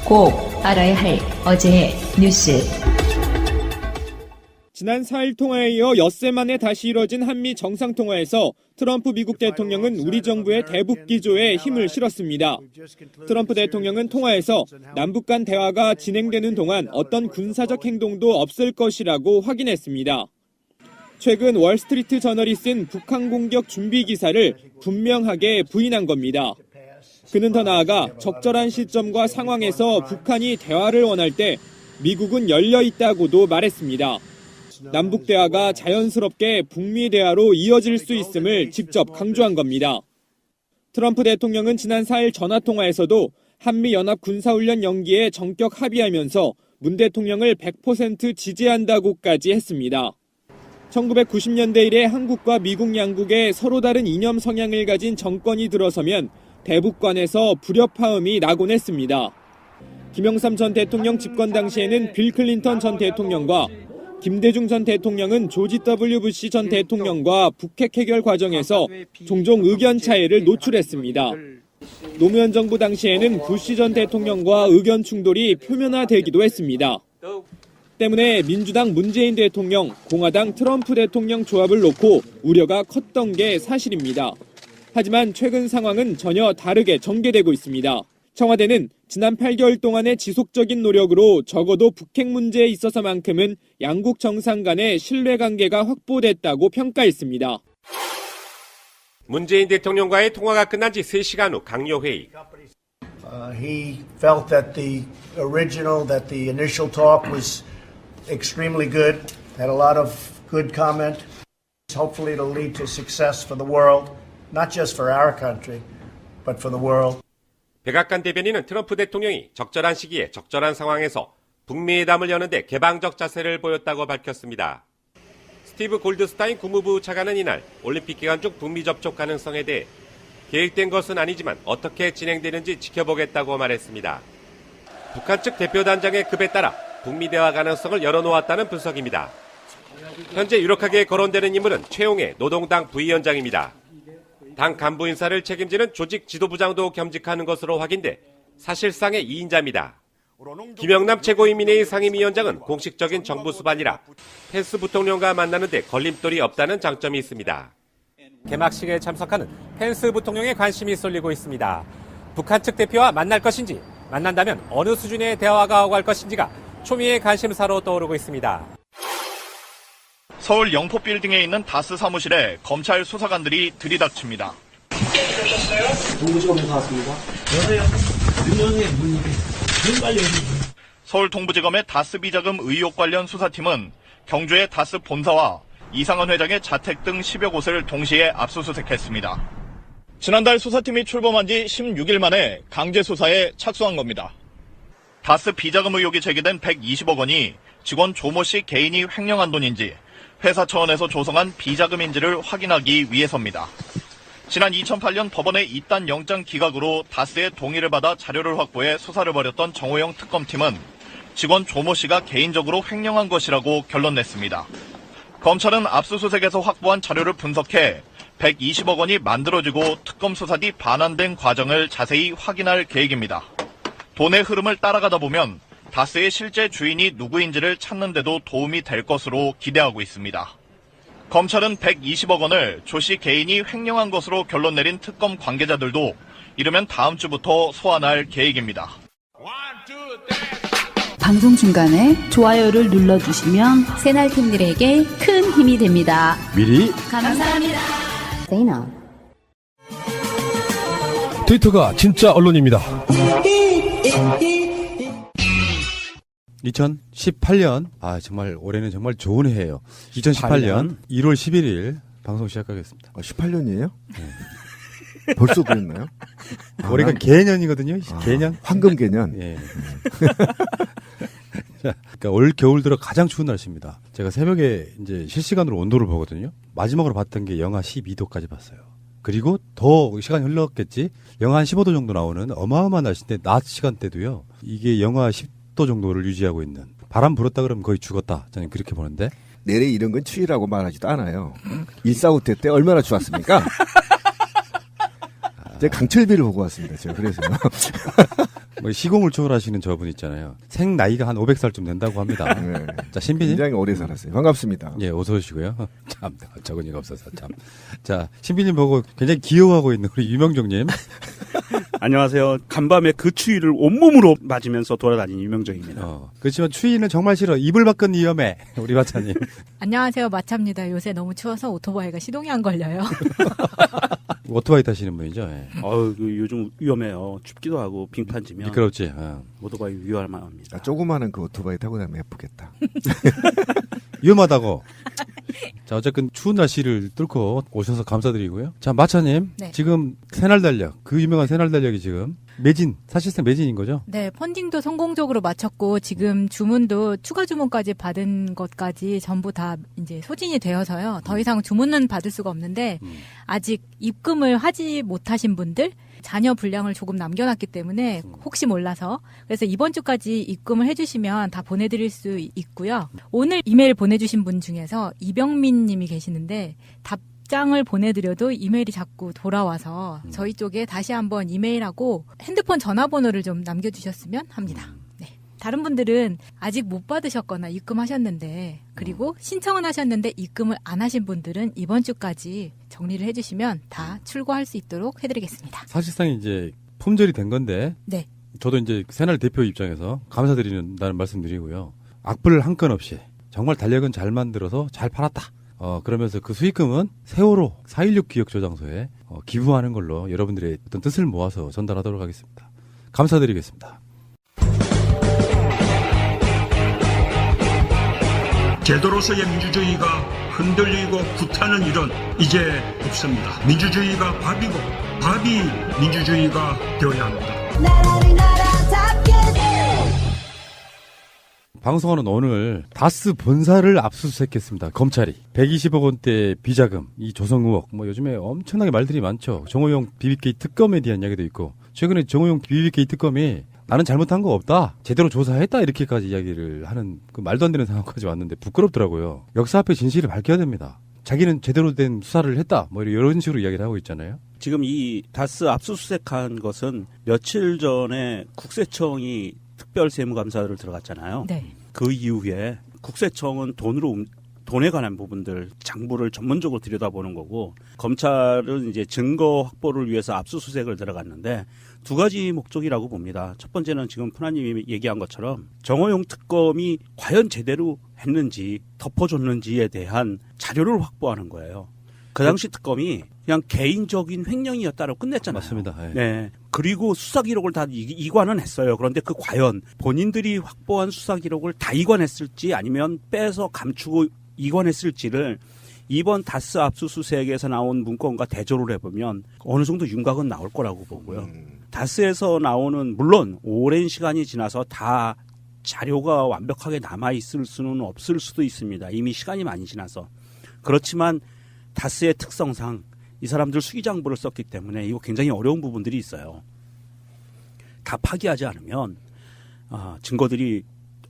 꼭 알아야 할 어제의 뉴스. 지난 4일 통화에 이어 엿새 만에 다시 이뤄진 한미 정상통화에서 트럼프 미국 대통령은 우리 정부의 대북 기조에 힘을 실었습니다. 트럼프 대통령은 통화에서 남북 간 대화가 진행되는 동안 어떤 군사적 행동도 없을 것이라고 확인했습니다. 최근 월스트리트 저널이 쓴 북한 공격 준비 기사를 분명하게 부인한 겁니다. 그는 더 나아가 적절한 시점과 상황에서 북한이 대화를 원할 때 미국은 열려 있다고도 말했습니다. 남북 대화가 자연스럽게 북미 대화로 이어질 수 있음을 직접 강조한 겁니다. 트럼프 대통령은 지난 4일 전화통화에서도 한미연합 군사훈련 연기에 전격 합의하면서 문 대통령을 100% 지지한다고까지 했습니다. 1990년대 이래 한국과 미국 양국의 서로 다른 이념 성향을 가진 정권이 들어서면 대북관에서 불협화음이 나곤 했습니다. 김영삼 전 대통령 집권 당시에는 빌 클린턴 전 대통령과 김대중 전 대통령은 조지 W. 부시 전 대통령과 북핵 해결 과정에서 종종 의견 차이를 노출했습니다. 노무현 정부 당시에는 부시 전 대통령과 의견 충돌이 표면화되기도 했습니다. 때문에 민주당 문재인 대통령, 공화당 트럼프 대통령 조합을 놓고 우려가 컸던 게 사실입니다. 하지만 최근 상황은 전혀 다르게 전개되고 있습니다. 청와대는 지난 8개월 동안의 지속적인 노력으로 적어도 북핵 문제에 있어서만큼은 양국 정상 간의 신뢰관계가 확보됐다고 평가했습니다. 문재인 대통령과의 통화가 끝난 지 3시간 후 강요 회의. He felt that the initial talk was extremely good, had a lot of good comment. Hopefully it'll lead to success for the world, not just for our country, but for the world. 백악관 대변인은 트럼프 대통령이 적절한 시기에 적절한 상황에서 북미회담을 여는데 개방적 자세를 보였다고 밝혔습니다. 스티브 골드스타인 국무부 차관은 이날 올림픽 기간 중 북미 접촉 가능성에 대해 계획된 것은 아니지만 어떻게 진행되는지 지켜보겠다고 말했습니다. 북한 측 대표단장의 급에 따라 북미 대화 가능성을 열어놓았다는 분석입니다. 현재 유력하게 거론되는 인물은 최용해 노동당 부위원장입니다. 당 간부 인사를 책임지는 조직 지도부장도 겸직하는 것으로 확인돼 사실상의 2인자입니다. 김영남 최고인민회의 상임위원장은 공식적인 정부 수반이라 펜스 부통령과 만나는데 걸림돌이 없다는 장점이 있습니다. 개막식에 참석하는 펜스 부통령에 관심이 쏠리고 있습니다. 북한 측 대표와 만날 것인지, 만난다면 어느 수준의 대화가 오갈 것인지가 초미의 관심사로 떠오르고 있습니다. 서울 영포빌딩에 있는 다스 사무실에 검찰 수사관들이 들이닥칩니다. 동부지검에서 왔습니다. 여보세요? 윤영의 문입에 눈 빨리 서울 동부지검의 다스 비자금 의혹 관련 수사팀은 경주의 다스 본사와 이상은 회장의 자택 등 10여 곳을 동시에 압수수색했습니다. 지난달 수사팀이 출범한 지 16일 만에 강제 수사에 착수한 겁니다. 다스 비자금 의혹이 제기된 120억 원이 직원 조모 씨 개인이 횡령한 돈인지 회사 차원에서 조성한 비자금인지를 확인하기 위해서입니다. 지난 2008년 법원의 이단 영장 기각으로 다스의 동의를 받아 자료를 확보해 수사를 벌였던 정호영 특검팀은 직원 조모 씨가 개인적으로 횡령한 것이라고 결론 냈습니다. 검찰은 압수수색에서 확보한 자료를 분석해 120억 원이 만들어지고 특검 수사 뒤 반환된 과정을 자세히 확인할 계획입니다. 돈의 흐름을 따라가다 보면 다스의 실제 주인이 누구인지를 찾는 데도 도움이 될 것으로 기대하고 있습니다. 검찰은 120억 원을 조 씨 개인이 횡령한 것으로 결론 내린 특검 관계자들도 이르면 다음 주부터 소환할 계획입니다. 방송 중간에 좋아요를 눌러주시면 새날팀들에게 큰 힘이 됩니다. 미리 감사합니다. 트위터가 진짜 언론입니다. 2018년 정말 올해는 정말 좋은 해예요. 2018년 1월 11일 방송 시작하겠습니다. 18년이에요? 네. 벌써 그랬나요? 올해가 개년이거든요. 개년. 황금 개년. 예. 자, 그러니까 올 겨울 들어 가장 추운 날씨입니다. 제가 새벽에 이제 실시간으로 온도를 보거든요. 마지막으로 봤던 게 영하 12도까지 봤어요. 그리고 더 시간이 흘렀겠지. 영하 한 15도 정도 나오는 어마어마한 날씨인데 낮 시간대도요. 이게 영하 10도 정도를 유지하고 있는. 바람 불었다 그러면 거의 죽었다. 저는 그렇게 보는데. 내래 이런 건 추위라고 말하지도 않아요. 일사후퇴 때 얼마나 추웠습니까? 제가 강철비를 보고 왔습니다. 제가 그래서. 뭐 시공을 초월하시는 저분 있잖아요. 생 나이가 한 500살쯤 된다고 합니다. 네. 자, 신비님. 굉장히 오래 살았어요. 반갑습니다. 예, 어서 오시고요. 참, 적은이가 없어서 참. 자, 신비님 보고 굉장히 귀여워하고 있는 우리 유명정님. 안녕하세요. 간밤에 그 추위를 온몸으로 맞으면서 돌아다니는 유명정입니다. 그렇지만 추위는 정말 싫어. 이불 밖은 위험해. 우리 마차님. 안녕하세요. 마차입니다. 요새 너무 추워서 오토바이가 시동이 안 걸려요. 오토바이 타시는 분이죠. 예. 요즘 위험해요. 춥기도 하고 빙판지면. 미끄럽지. 오토바이 위험합니다. 조그마한 그 오토바이 타고 다니면 예쁘겠다. 위험하다고. 자, 어쨌든 추운 날씨를 뚫고 오셔서 감사드리고요. 자, 마차님. 네. 지금 새날 달력. 그 유명한 새날 달력이 지금 매진, 사실상 매진인 거죠? 네, 펀딩도 성공적으로 마쳤고 지금 주문도 추가 주문까지 받은 것까지 전부 다 이제 소진이 되어서요. 더 이상 주문은 받을 수가 없는데 아직 입금을 하지 못하신 분들 자녀 분량을 조금 남겨놨기 때문에 혹시 몰라서 그래서 이번 주까지 입금을 해주시면 다 보내드릴 수 있고요. 오늘 이메일 보내주신 분 중에서 이병민 님이 계시는데 답장을 보내드려도 이메일이 자꾸 돌아와서 저희 쪽에 다시 한번 이메일하고 핸드폰 전화번호를 좀 남겨주셨으면 합니다. 네. 다른 분들은 아직 못 받으셨거나 입금하셨는데 그리고 신청은 하셨는데 입금을 안 하신 분들은 이번 주까지 정리를 해주시면 다 출고할 수 있도록 해드리겠습니다. 사실상 이제 품절이 된 건데. 네. 저도 이제 새날 대표 입장에서 감사드린다는 말씀드리고요. 악플 한 건 없이 정말 달력은 잘 만들어서 잘 팔았다. 그러면서 그 수익금은 세월호 4.16 기억저장소에 기부하는 걸로 여러분들의 어떤 뜻을 모아서 전달하도록 하겠습니다. 감사드리겠습니다. 제도로서의 민주주의가 흔들리고 구타는 일은 이제 없습니다. 민주주의가 밥이고 밥이 민주주의가 되어야 합니다. 방송하는 오늘 다스 본사를 압수수색했습니다. 검찰이 120억 원대 비자금, 이 조성 의혹, 뭐 요즘에 엄청나게 말들이 많죠. 정호용 BBK 특검에 대한 이야기도 있고 최근에 정호용 BBK 특검이 나는 잘못한 거 없다, 제대로 조사했다 이렇게까지 이야기를 하는 그 말도 안 되는 상황까지 왔는데 부끄럽더라고요. 역사 앞에 진실을 밝혀야 됩니다. 자기는 제대로 된 수사를 했다, 뭐 이런 식으로 이야기를 하고 있잖아요. 지금 이 다스 압수수색한 것은 며칠 전에 국세청이 특별세무감사를 들어갔잖아요. 네. 그 이후에 국세청은 돈에 관한 부분들 장부를 전문적으로 들여다보는 거고 검찰은 이제 증거 확보를 위해서 압수수색을 들어갔는데 두 가지 목적이라고 봅니다. 첫 번째는 지금 푸나님이 얘기한 것처럼 정호용 특검이 과연 제대로 했는지 덮어줬는지에 대한 자료를 확보하는 거예요. 그 당시 특검이 그냥 개인적인 횡령이었다고 끝냈잖아요. 맞습니다. 네. 네. 그리고 수사 기록을 다 이관은 했어요. 그런데 그 과연 본인들이 확보한 수사 기록을 다 이관했을지 아니면 빼서 감추고 이관했을지를 이번 다스 압수수색에서 나온 문건과 대조를 해보면 어느 정도 윤곽은 나올 거라고 보고요. 다스에서 나오는 물론 오랜 시간이 지나서 다 자료가 완벽하게 남아있을 수는 없을 수도 있습니다. 이미 시간이 많이 지나서. 그렇지만 다스의 특성상 이 사람들 수기장부를 썼기 때문에 이거 굉장히 어려운 부분들이 있어요. 다 파기하지 않으면 증거들이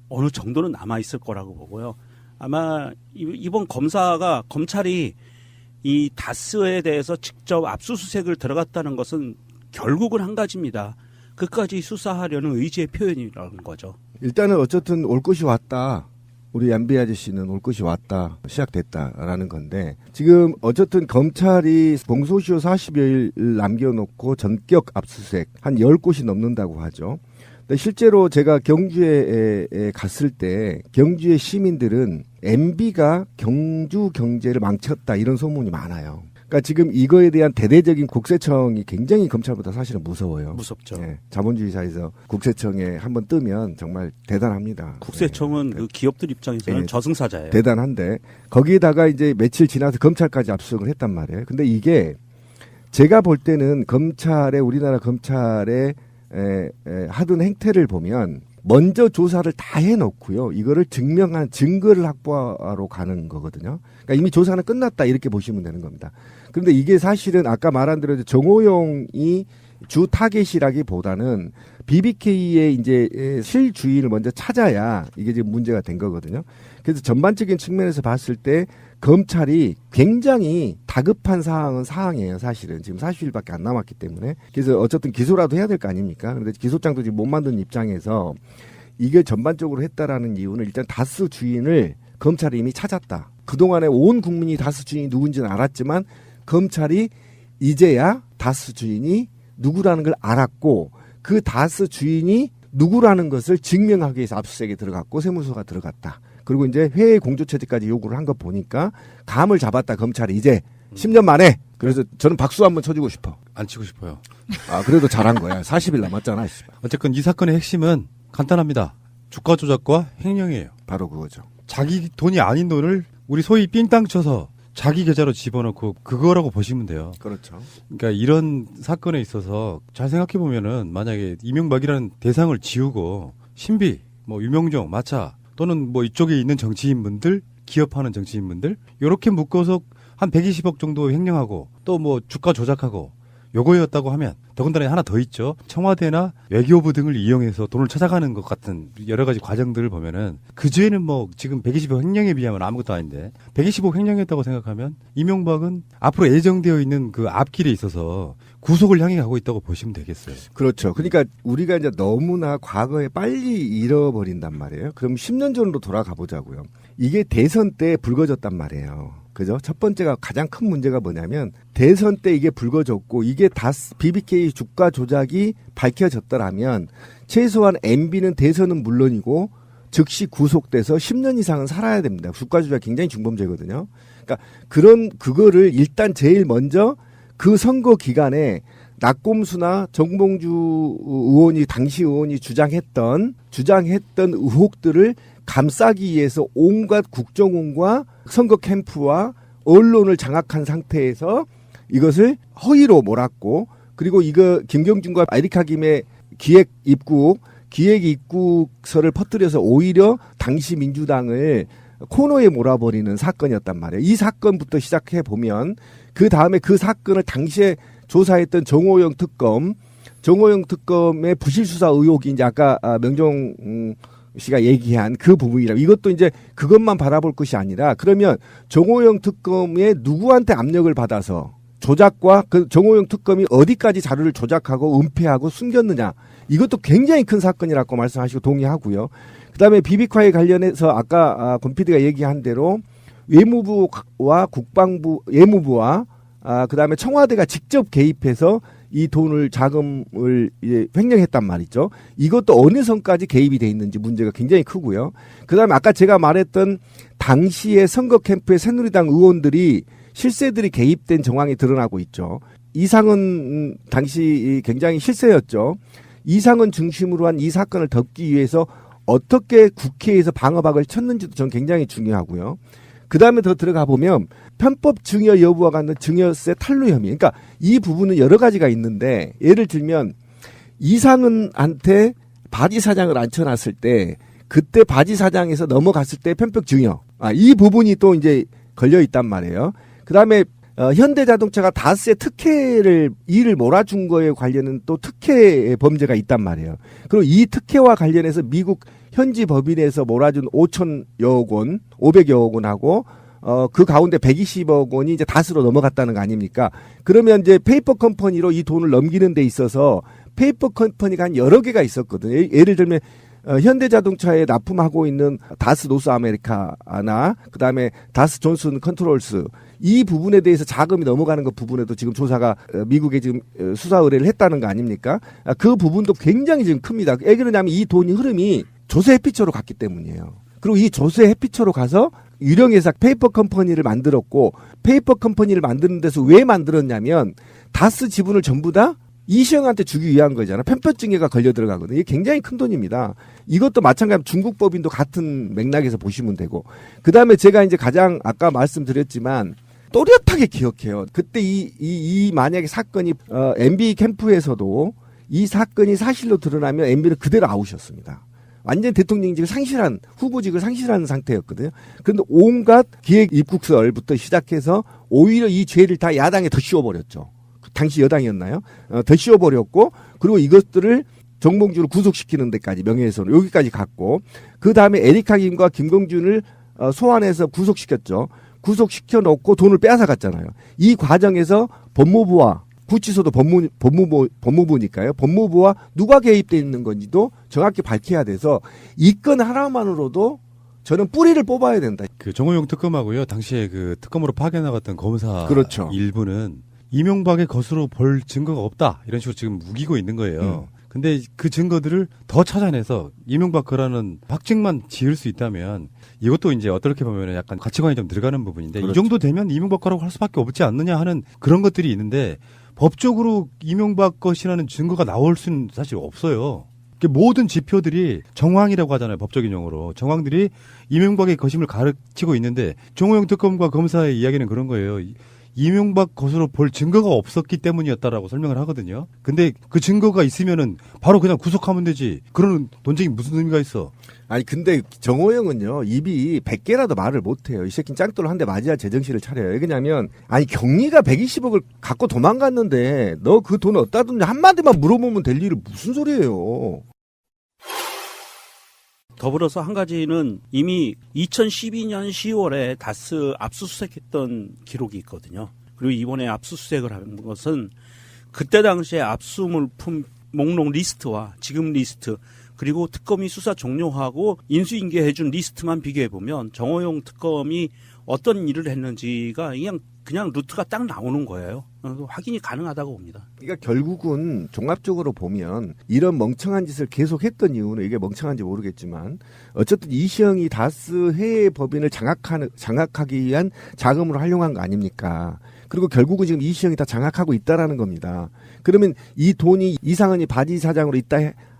어느 정도는 남아있을 거라고 보고요. 아마 이번 검찰이 이 다스에 대해서 직접 압수수색을 들어갔다는 것은 결국은 한 가지입니다. 끝까지 수사하려는 의지의 표현이라는 거죠. 일단은 어쨌든 올 것이 왔다. 우리 얀비 아저씨는 올 것이 왔다. 시작됐다라는 건데 지금 어쨌든 검찰이 공소시효 40여일 남겨놓고 전격 압수수색 한 10곳이 넘는다고 하죠. 근데 실제로 제가 경주에 갔을 때 경주의 시민들은 MB가 경주 경제를 망쳤다 이런 소문이 많아요. 그러니까 지금 이거에 대한 대대적인 국세청이 굉장히 검찰보다 사실은 무서워요. 무섭죠. 네, 자본주의사에서 국세청에 한번 뜨면 정말 대단합니다. 국세청은 네. 그 기업들 입장에서는 네. 저승사자예요. 대단한데 거기에다가 이제 며칠 지나서 검찰까지 압수수색을 했단 말이에요. 근데 이게 제가 볼 때는 우리나라 검찰의 하던 행태를 보면 먼저 조사를 다 해놓고요. 이거를 증명한 증거를 확보하러 가는 거거든요. 그러니까 이미 조사는 끝났다 이렇게 보시면 되는 겁니다. 그런데 이게 사실은 아까 말한 대로 정호용이 주 타겟이라기보다는 BBK의 이제 실주인을 먼저 찾아야 이게 지금 문제가 된 거거든요. 그래서 전반적인 측면에서 봤을 때 검찰이 굉장히 다급한 사항이에요, 사실은. 지금 40일밖에 안 남았기 때문에. 그래서 어쨌든 기소라도 해야 될 거 아닙니까? 그런데 기소장도 지금 못 만든 입장에서 이게 전반적으로 했다라는 이유는 일단 다스 주인을 검찰이 이미 찾았다. 그동안에 온 국민이 다스 주인이 누군지는 알았지만 검찰이 이제야 다스 주인이 누구라는 걸 알았고 그 다스 주인이 누구라는 것을 증명하기 위해서 압수수색에 들어갔고 세무서가 들어갔다. 그리고 이제 회의 공조처지까지 요구를 한 거 보니까 감을 잡았다 검찰이 이제 10년 만에. 그래서 저는 박수 한번 쳐주고 싶어. 안 치고 싶어요. 아 그래도 잘한 거야. 40일 남았잖아. 어쨌건 이 사건의 핵심은 간단합니다. 주가 조작과 횡령이에요. 바로 그거죠. 자기 돈이 아닌 돈을 우리 소위 삥땅 쳐서 자기 계좌로 집어넣고 그거라고 보시면 돼요. 그렇죠. 그러니까 이런 사건에 있어서 잘 생각해 보면은 만약에 이명박이라는 대상을 지우고 신비, 뭐 유명종, 마차 또는 뭐 이쪽에 있는 정치인분들, 기업하는 정치인분들 이렇게 묶어서 한 120억 정도 횡령하고 또 뭐 주가 조작하고 요거였다고 하면 더군다나 하나 더 있죠. 청와대나 외교부 등을 이용해서 돈을 찾아가는 것 같은 여러 가지 과정들을 보면은 그 죄는 뭐 지금 120억 횡령에 비하면 아무것도 아닌데 120억 횡령했다고 생각하면 이명박은 앞으로 예정되어 있는 그 앞길에 있어서 구속을 향해 가고 있다고 보시면 되겠어요. 그렇죠. 그러니까 우리가 이제 너무나 과거에 빨리 잃어버린단 말이에요. 그럼 10년 전으로 돌아가 보자고요. 이게 대선 때 불거졌단 말이에요. 그죠? 첫 번째가 가장 큰 문제가 뭐냐면 대선 때 이게 불거졌고 이게 다스 BBK 주가 조작이 밝혀졌더라면 최소한 MB는 대선은 물론이고 즉시 구속돼서 10년 이상은 살아야 됩니다. 주가 조작 굉장히 중범죄거든요. 그러니까 그거를 일단 제일 먼저 그 선거 기간에 낙곰수나 정봉주 의원이 당시 의원이 주장했던 의혹들을 감싸기 위해서 온갖 국정원과 선거 캠프와 언론을 장악한 상태에서 이것을 허위로 몰았고 그리고 이거 김경준과 에리카 김의 기획 입국서를 퍼뜨려서 오히려 당시 민주당을 코너에 몰아버리는 사건이었단 말이에요. 이 사건부터 시작해 보면 그 다음에 그 사건을 당시에 조사했던 정호영 특검의 부실 수사 의혹이 이제 아까 명종 씨가 얘기한 그 부분이라 이것도 이제 그것만 바라볼 것이 아니라 그러면 정호영 특검에 누구한테 압력을 받아서 조작과 그 정호영 특검이 어디까지 자료를 조작하고 은폐하고 숨겼느냐 이것도 굉장히 큰 사건이라고 말씀하시고 동의하고요. 그다음에 비비콰에 관련해서 아까 권 PD가 얘기한 대로 외무부와 예무부와 그다음에 청와대가 직접 개입해서 이 돈을 자금을 횡령했단 말이죠. 이것도 어느 선까지 개입이 돼 있는지 문제가 굉장히 크고요. 그다음에 아까 제가 말했던 당시에 선거 캠프의 새누리당 의원들이 실세들이 개입된 정황이 드러나고 있죠. 이상은 당시 굉장히 실세였죠. 이상은 중심으로 한 이 사건을 덮기 위해서 어떻게 국회에서 방어박을 쳤는지도 저는 굉장히 중요하고요. 그 다음에 더 들어가 보면 편법 증여 여부와 같은 증여세 탈루 혐의. 그러니까 이 부분은 여러 가지가 있는데 예를 들면 이상은한테 바지 사장을 앉혀놨을 때 그때 바지 사장에서 넘어갔을 때 편법 증여. 이 부분이 또 이제 걸려 있단 말이에요. 그 다음에 현대자동차가 다스의 일을 몰아준 거에 관련은 또 특혜 범죄가 있단 말이에요. 그리고 이 특혜와 관련해서 미국 현지 법인에서 몰아준 500여억 원하고 그 가운데 120억 원이 이제 다스로 넘어갔다는 거 아닙니까? 그러면 이제 페이퍼 컴퍼니로 이 돈을 넘기는 데 있어서 페이퍼 컴퍼니가 한 여러 개가 있었거든요. 예를 들면 현대자동차에 납품하고 있는 다스 노스 아메리카나 그다음에 다스 존슨 컨트롤스 이 부분에 대해서 자금이 넘어가는 것 부분에도 지금 조사가 미국에 지금 수사 의뢰를 했다는 거 아닙니까? 그 부분도 굉장히 지금 큽니다. 왜 그러냐면 이 돈이 흐름이 조세 해피처로 갔기 때문이에요. 그리고 이 조세 해피처로 가서 유령회사 페이퍼 컴퍼니를 만들었고 페이퍼 컴퍼니를 만드는 데서 왜 만들었냐면 다스 지분을 전부 다 이시영한테 주기 위한 거잖아. 편법증여가 걸려 들어가거든요. 이게 굉장히 큰 돈입니다. 이것도 마찬가지로 중국 법인도 같은 맥락에서 보시면 되고. 그 다음에 제가 이제 가장 아까 말씀드렸지만 또렷하게 기억해요. 그때 만약에 사건이 MB 캠프에서도 이 사건이 사실로 드러나면 MB는 그대로 아웃이었습니다. 완전 대통령직을 상실한 후보직을 상실하는 상태였거든요. 그런데 온갖 기획 입국설부터 시작해서 오히려 이 죄를 다 야당에 더 씌워버렸죠. 당시 여당이었나요? 더 씌워버렸고 그리고 이것들을 정봉주를 구속시키는 데까지 명예훼손 여기까지 갔고 그 다음에 에리카 김과 김경준을 소환해서 구속시켰죠. 구속시켜 놓고 돈을 빼앗아 갔잖아요. 이 과정에서 법무부와 구치소도 법무부니까요. 법무부와 누가 개입돼 있는 건지도 정확히 밝혀야 돼서 이 건 하나만으로도 저는 뿌리를 뽑아야 된다. 그 정호영 특검하고요. 당시에 그 특검으로 파견나갔던 검사 그렇죠. 일부는 이명박의 것으로 볼 증거가 없다. 이런 식으로 지금 우기고 있는 거예요. 근데 그 증거들을 더 찾아내서 이명박 거라는 확증만 지을 수 있다면 이것도 이제 어떻게 보면 약간 가치관이 좀 들어가는 부분인데 그렇죠. 이 정도 되면 이명박 거라고 할 수밖에 없지 않느냐 하는 그런 것들이 있는데 법적으로 이명박 것이라는 증거가 나올 수는 사실 없어요. 모든 지표들이 정황이라고 하잖아요. 법적인 용어로. 정황들이 이명박의 것임을 가르치고 있는데 정호영 특검과 검사의 이야기는 그런 거예요. 이명박 것으로 볼 증거가 없었기 때문이었다라고 설명을 하거든요. 근데 그 증거가 있으면은 바로 그냥 구속하면 되지. 그런 논쟁이 무슨 의미가 있어? 아니 근데 정호영은요 입이 100개라도 말을 못해요. 이 새끼는 짱돌로 한 대 맞아야 제정신을 차려요. 왜냐면 아니 경리가 120억을 갖고 도망갔는데 너 그 돈 어디다 뒀냐 한마디만 물어보면 될 일을 무슨 소리예요. 더불어서 한 가지는 이미 2012년 10월에 다스 압수수색했던 기록이 있거든요. 그리고 이번에 압수수색을 한 것은 그때 당시에 압수물품 목록 리스트와 지금 리스트 그리고 특검이 수사 종료하고 인수인계해준 리스트만 비교해보면 정호영 특검이 어떤 일을 했는지가 그냥 루트가 딱 나오는 거예요. 확인이 가능하다고 봅니다. 그러니까 결국은 종합적으로 보면 이런 멍청한 짓을 계속했던 이유는 이게 멍청한지 모르겠지만 어쨌든 이시영이 다스 해외 법인을 장악하기 위한 자금으로 활용한 거 아닙니까? 그리고 결국은 지금 이시영이 다 장악하고 있다라는 겁니다. 그러면 이 돈이 이상은이 바지 사장으로 있다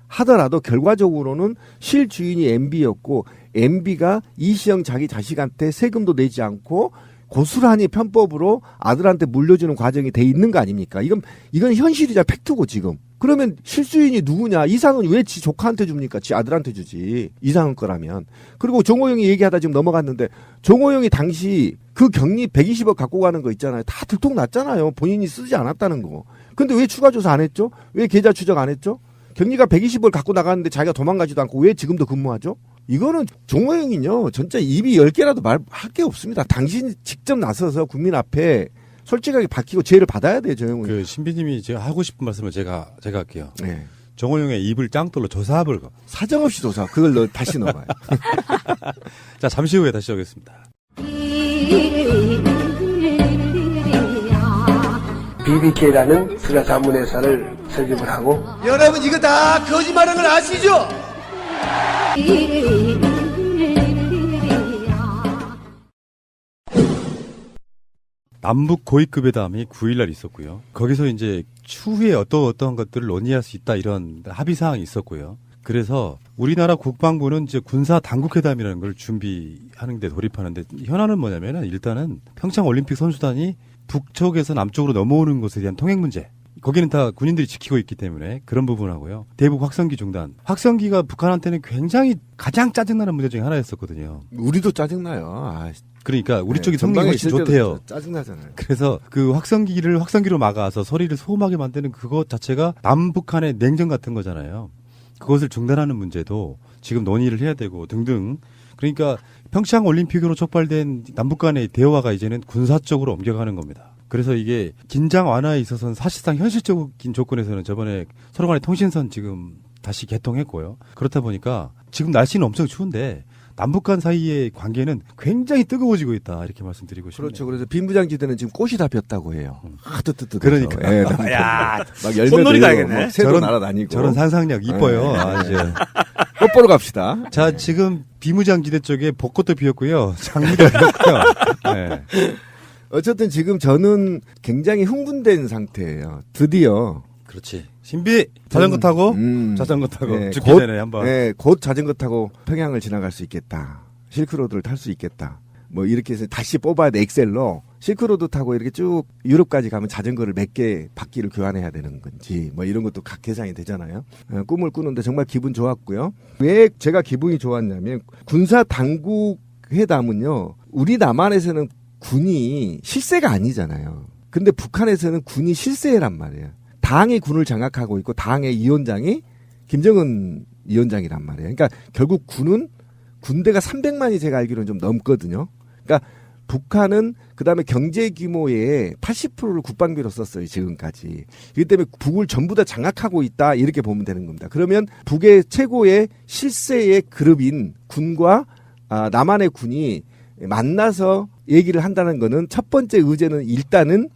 하더라도 결과적으로는 실주인이 MB였고 MB가 이시영 자기 자식한테 세금도 내지 않고 고스란히 편법으로 아들한테 물려주는 과정이 돼 있는 거 아닙니까? 이건 현실이자 팩트고 지금. 그러면 실수인이 누구냐? 이상은 왜 지 조카한테 줍니까? 지 아들한테 주지. 이상은 거라면. 그리고 정호영이 얘기하다 지금 넘어갔는데 정호영이 당시 그 격리 120억 갖고 가는 거 있잖아요. 다 들통났잖아요. 본인이 쓰지 않았다는 거. 근데 왜 추가 조사 안 했죠? 왜 계좌 추적 안 했죠? 격리가 120을 갖고 나갔는데 자기가 도망가지도 않고 왜 지금도 근무하죠? 이거는 정호영이요. 진짜 입이 10개라도 말할 게 없습니다. 당신이 직접 나서서 국민 앞에 솔직하게 밝히고 죄를 받아야 돼요. 저 형은. 그 신비님이 제가 하고 싶은 말씀을 제가 할게요. 네. 정호영의 입을 짱돌로 조사합을 거. 사정없이 조사. 그걸 다시 넣어봐요. 자 잠시 후에 다시 오겠습니다. BBK라는 투자 자문회사를 설립을 하고 여러분 이거 다 거짓말하는 걸 아시죠? 남북 고위급회담이 9일날 있었고요. 거기서 이제 추후에 어떠한 것들을 논의할 수 있다 이런 합의 사항이 있었고요. 그래서 우리나라 국방부는 이제 군사 당국회담이라는 걸 준비하는 데 돌입하는데 현안은 뭐냐면은 일단은 평창 올림픽 선수단이 북쪽에서 남쪽으로 넘어오는 것에 대한 통행 문제. 거기는 다 군인들이 지키고 있기 때문에 그런 부분하고요. 대북 확성기 중단. 확성기가 북한한테는 굉장히 가장 짜증나는 문제 중에 하나였었거든요. 우리도 짜증나요. 그러니까 우리 쪽이 성능이 훨씬 좋대요. 짜증나잖아요. 그래서 그 확성기로 막아서 소리를 소음하게 만드는 그것 자체가 남북한의 냉전 같은 거잖아요. 그것을 중단하는 문제도 지금 논의를 해야 되고 등등. 그러니까 평창 올림픽으로 촉발된 남북 간의 대화가 이제는 군사적으로 옮겨가는 겁니다. 그래서 이게 긴장 완화에 있어서는 사실상 현실적인 조건에서는 저번에 서로 간의 통신선 지금 다시 개통했고요. 그렇다 보니까 지금 날씨는 엄청 추운데 남북 간 사이의 관계는 굉장히 뜨거워지고 있다 이렇게 말씀드리고 싶네요. 그렇죠. 그래서 빈부장지대는 지금 꽃이 다 폈다고 해요. 뜨뜻뜨뜻. 그러니까. 예, 야, 막 열매도 손놀이 가야겠네. 새도 날아다니고. 저런 상상력 이뻐요. 아주. 꽃 보러 갑시다. 자, 지금 비무장지대 쪽에 벚꽃도 피었고요. 장미도 피었고요. 네. 어쨌든 지금 저는 굉장히 흥분된 상태예요. 드디어. 그렇지. 신비 자전거 타고 자전거 타고 네, 죽기 전에 한번. 네, 곧 자전거 타고 평양을 지나갈 수 있겠다. 실크로드를 탈 수 있겠다. 뭐 이렇게 해서 다시 뽑아야 돼. 엑셀로 실크로드 타고 이렇게 쭉 유럽까지 가면 자전거를 몇 개 바퀴를 교환해야 되는 건지 뭐 이런 것도 각 계산이 되잖아요. 꿈을 꾸는데 정말 기분 좋았고요. 왜 제가 기분이 좋았냐면 군사 당국 회담은요. 우리 남한에서는 군이 실세가 아니잖아요. 근데 북한에서는 군이 실세란 말이에요. 당이 군을 장악하고 있고 당의 위원장이 김정은 위원장이란 말이에요. 그러니까 결국 군은 군대가 300만이 제가 알기로는 좀 넘거든요. 그러니까 북한은 그다음에 경제 규모의 80%를 국방비로 썼어요, 지금까지. 그렇기 때문에 북을 전부 다 장악하고 있다, 이렇게 보면 되는 겁니다. 그러면 북의 최고의 실세의 그룹인 군과 남한의 군이 만나서 얘기를 한다는 거는 첫 번째 의제는 일단은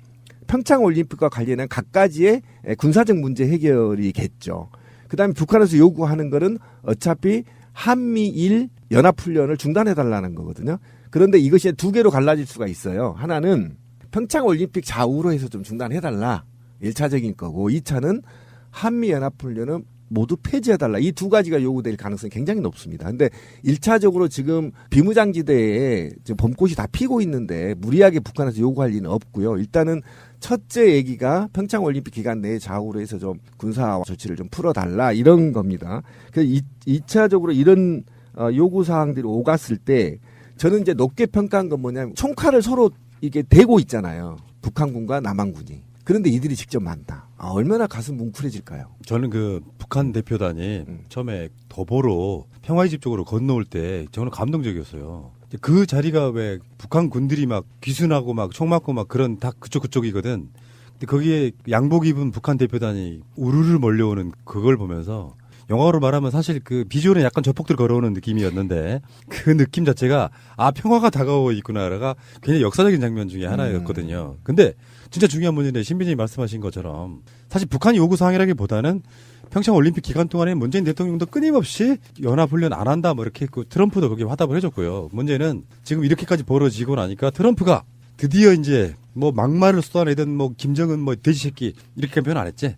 평창올림픽과 관련한 각가지의 군사적 문제 해결이겠죠. 그다음에 북한에서 요구하는 거는 어차피 한미일 연합훈련을 중단해달라는 거거든요. 그런데 이것이 두 개로 갈라질 수가 있어요. 하나는 평창올림픽 좌우로 해서 좀 중단해달라. 1차적인 거고 2차는 한미연합훈련은 모두 폐지해달라. 이 두 가지가 요구될 가능성이 굉장히 높습니다. 근데 1차적으로 지금 비무장지대에 지금 봄꽃이 다 피고 있는데 무리하게 북한에서 요구할 리는 없고요. 일단은 첫째 얘기가 평창올림픽 기간 내에 좌우로 해서 좀 군사 조치를 좀 풀어달라, 이런 겁니다. 그래서 2차적으로 이런 요구사항들이 오갔을 때 저는 이제 높게 평가한 건 뭐냐면 총칼을 서로 이게 대고 있잖아요. 북한군과 남한군이. 그런데 이들이 직접 만다. 얼마나 가슴 뭉클해질까요? 저는 그 북한 대표단이 처음에 도보로 평화의 집 쪽으로 건너올 때 저는 감동적이었어요. 그 자리가 왜 북한 군들이 막 귀순하고 막 총 맞고 막 그런 다 그쪽이거든. 근데 거기에 양복 입은 북한 대표단이 우르르 몰려오는 그걸 보면서 영화로 말하면 사실 그 비주얼은 약간 저폭들 걸어오는 느낌이었는데 그 느낌 자체가 평화가 다가오고 있구나가 굉장히 역사적인 장면 중에 하나였거든요. 근데 진짜 중요한 문제인데 신비님이 말씀하신 것처럼 사실 북한이 요구사항이라기보다는 평창올림픽 기간 동안에 문재인 대통령도 끊임없이 연합훈련 안 한다 뭐 이렇게 했고 트럼프도 거기에 화답을 해줬고요. 문제는 지금 이렇게까지 벌어지고 나니까 트럼프가 드디어 이제 뭐 막말을 쏟아내든 뭐 김정은 뭐 돼지 새끼 이렇게 표현 안 했지.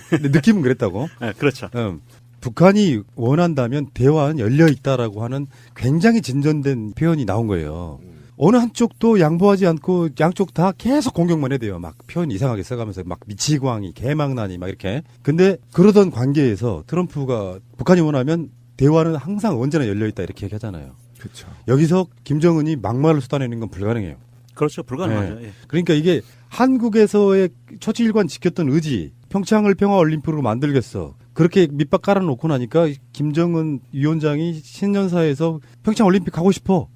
근데 느낌은 그랬다고. 네, 그렇죠. 북한이 원한다면 대화는 열려 있다라고 하는 굉장히 진전된 표현이 나온 거예요. 어느 한쪽도 양보하지 않고 양쪽 다 계속 공격만 해야 돼요. 막 표현 이상하게 써가면서 막 미치광이 개망나니 막 이렇게. 근데 그러던 관계에서 트럼프가 북한이 원하면 대화는 항상 언제나 열려 있다 이렇게 얘기하잖아요. 그렇죠. 여기서 김정은이 막말을 쏟아내는 건 불가능해요. 그렇죠. 불가능하죠. 네. 예. 그러니까 이게 한국에서의 처치일관 지켰던 의지, 평창을 평화올림픽으로 만들겠어. 그렇게 밑밥 깔아놓고 나니까 김정은 위원장이 신년사에서 평창올림픽 가고 싶어.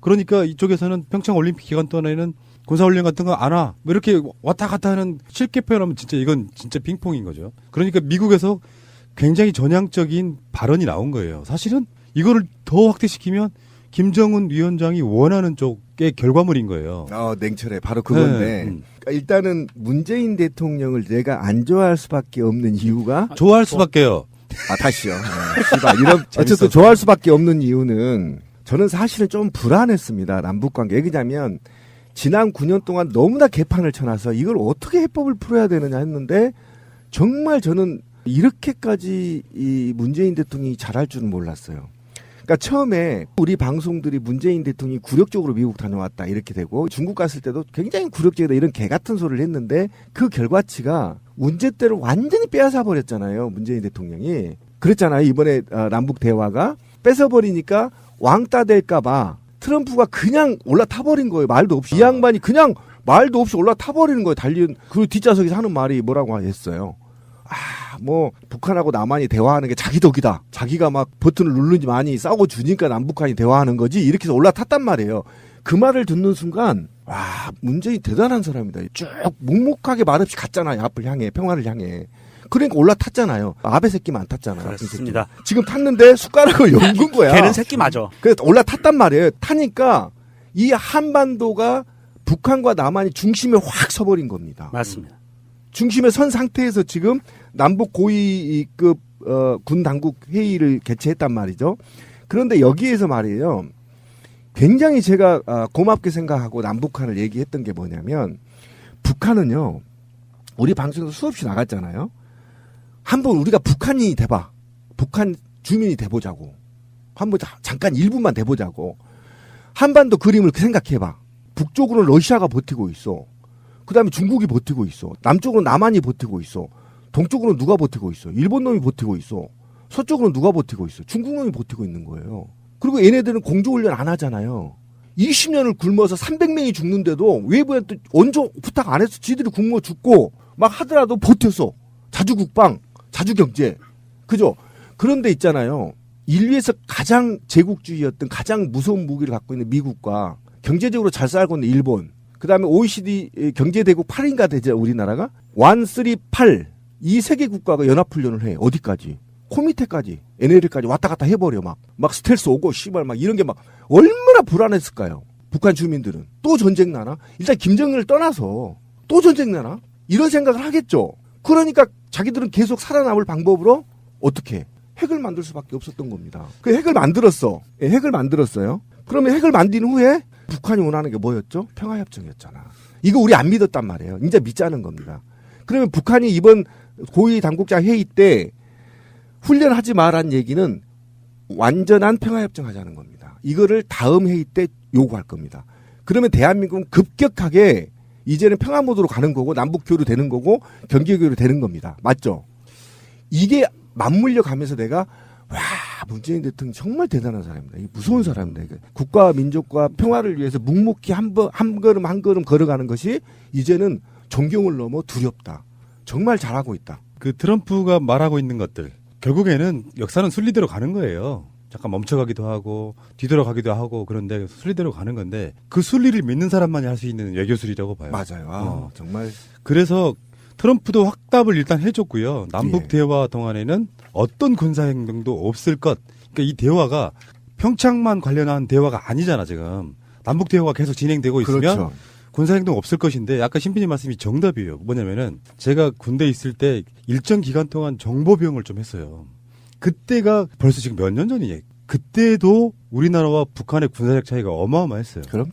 그러니까 이쪽에서는 평창올림픽 기간 동안에는 군사훈련 같은 거 안 와. 뭐 이렇게 왔다 갔다 하는, 쉽게 표현하면 진짜 이건 진짜 핑퐁인 거죠. 그러니까 미국에서 굉장히 전향적인 발언이 나온 거예요. 사실은 이거를 더 확대시키면 김정은 위원장이 원하는 쪽의 결과물인 거예요. 냉철해. 바로 그건데. 그러니까 일단은 문재인 대통령을 내가 안 좋아할 수밖에 없는 이유가 좋아할 수밖에요. 다시요. 이런 어쨌든 좋아할 수밖에 없는 이유는 저는 사실은 좀 불안했습니다. 남북 관계. 왜냐하면 지난 9년 동안 너무나 개판을 쳐놔서 이걸 어떻게 해법을 풀어야 되느냐 했는데 정말 저는 이렇게까지 이 문재인 대통령이 잘할 줄은 몰랐어요. 그러니까 처음에 우리 방송들이 문재인 대통령이 굴욕적으로 미국 다녀왔다 이렇게 되고 중국 갔을 때도 굉장히 굴욕적이다 이런 개 같은 소리를 했는데 그 결과치가 문제 때를 완전히 빼앗아 버렸잖아요. 문재인 대통령이. 그랬잖아요. 이번에 남북 대화가 뺏어버리니까 왕따 될까 봐 트럼프가 그냥 올라타버린 거예요. 말도 없이. 이 양반이 그냥 말도 없이 올라타버리는 거예요. 달리는 그 뒷좌석에서 하는 말이 뭐라고 했어요. 뭐 북한하고 남한이 대화하는 게 자기 덕이다. 자기가 막 버튼을 누르지 많이 싸워 주니까 남북한이 대화하는 거지. 이렇게 해서 올라탔단 말이에요. 그 말을 듣는 순간 문재인 대단한 사람이다. 쭉 묵묵하게 말없이 갔잖아요. 앞을 향해, 평화를 향해. 그러니까 올라탔잖아요. 아베 새끼만 안 탔잖아. 그렇습니다. 지금 탔는데 숟가락을 엮은 거야. 걔는 새끼 맞아. 그래서 올라탔단 말이에요. 타니까 이 한반도가 북한과 남한이 중심에 확 서버린 겁니다. 맞습니다. 중심에 선 상태에서 지금 남북 고위급 군 당국 회의를 개최했단 말이죠. 그런데 여기에서 말이에요. 굉장히 제가 고맙게 생각하고 남북한을 얘기했던 게 뭐냐면 북한은요. 우리 방송에서 수없이 나갔잖아요. 한번 우리가 북한이 돼봐. 북한 주민이 돼보자고. 한번 잠깐 1분만 돼보자고. 한반도 그림을 생각해봐. 북쪽으로는 러시아가 버티고 있어. 그 다음에 중국이 버티고 있어. 남쪽으로 남한이 버티고 있어. 동쪽으로 누가 버티고 있어. 일본 놈이 버티고 있어. 서쪽으로 누가 버티고 있어. 중국 놈이 버티고 있는 거예요. 그리고 얘네들은 공조훈련 안 하잖아요. 20년을 굶어서 300명이 죽는데도 외부한테 원조 부탁 안 해서 지들이 굶어 죽고 막 하더라도 버텼어. 자주국방, 자주경제. 그죠? 그런데 있잖아요. 인류에서 가장 제국주의였던 가장 무서운 무기를 갖고 있는 미국과 경제적으로 잘 살고 있는 일본, 그 다음에 OECD 경제대국 8인가 되죠, 우리나라가? 1, 3, 8. 이 세 개 국가가 연합훈련을 해. 어디까지? 코미테까지, NLL까지 왔다 갔다 해버려, 막 스텔스 오고, 씨발, 막 이런 게 막, 얼마나 불안했을까요? 북한 주민들은. 또 전쟁 나나? 일단 김정일을 떠나서, 또 전쟁 나나? 이런 생각을 하겠죠. 그러니까 자기들은 계속 살아남을 방법으로, 어떻게? 핵을 만들 수밖에 없었던 겁니다. 그 핵을 만들었어. 예, 핵을 만들었어요. 그러면 핵을 만든 후에, 북한이 원하는 게 뭐였죠? 평화협정이었잖아. 이거 우리 안 믿었단 말이에요. 이제 믿자는 겁니다. 그러면 북한이 이번 고위 당국자 회의 때 훈련하지 마란 얘기는 완전한 평화협정 하자는 겁니다. 이거를 다음 회의 때 요구할 겁니다. 그러면 대한민국은 급격하게 이제는 평화 모드로 가는 거고 남북 교류 되는 거고 경제 교류 되는 겁니다. 맞죠? 이게 맞물려 가면서 내가 와, 문재인 대통령 정말 대단한 사람입니다. 무서운 사람입니다. 국가와 민족과 평화를 위해서 묵묵히 한 걸음 한 걸음 걸어가는 것이 이제는 존경을 넘어 두렵다. 정말 잘하고 있다. 그 트럼프가 말하고 있는 것들 결국에는 역사는 순리대로 가는 거예요. 잠깐 멈춰가기도 하고 뒤돌아가기도 하고 그런데 순리대로 가는 건데 그 순리를 믿는 사람만이 할 수 있는 외교술이라고 봐요. 맞아요. 정말. 그래서 트럼프도 확답을 일단 해줬고요. 남북 대화 동안에는 어떤 군사 행동도 없을 것. 그러니까 이 대화가 평창만 관련한 대화가 아니잖아 지금. 남북 대화가 계속 진행되고 있으면 그렇죠. 군사 행동 없을 것인데 아까 신비님 말씀이 정답이에요. 뭐냐면은 제가 군대에 있을 때 일정 기간 동안 정보 비용을 좀 했어요. 그때가 벌써 지금 몇 년 전이에요. 그때도 우리나라와 북한의 군사력 차이가 어마어마했어요. 그럼요.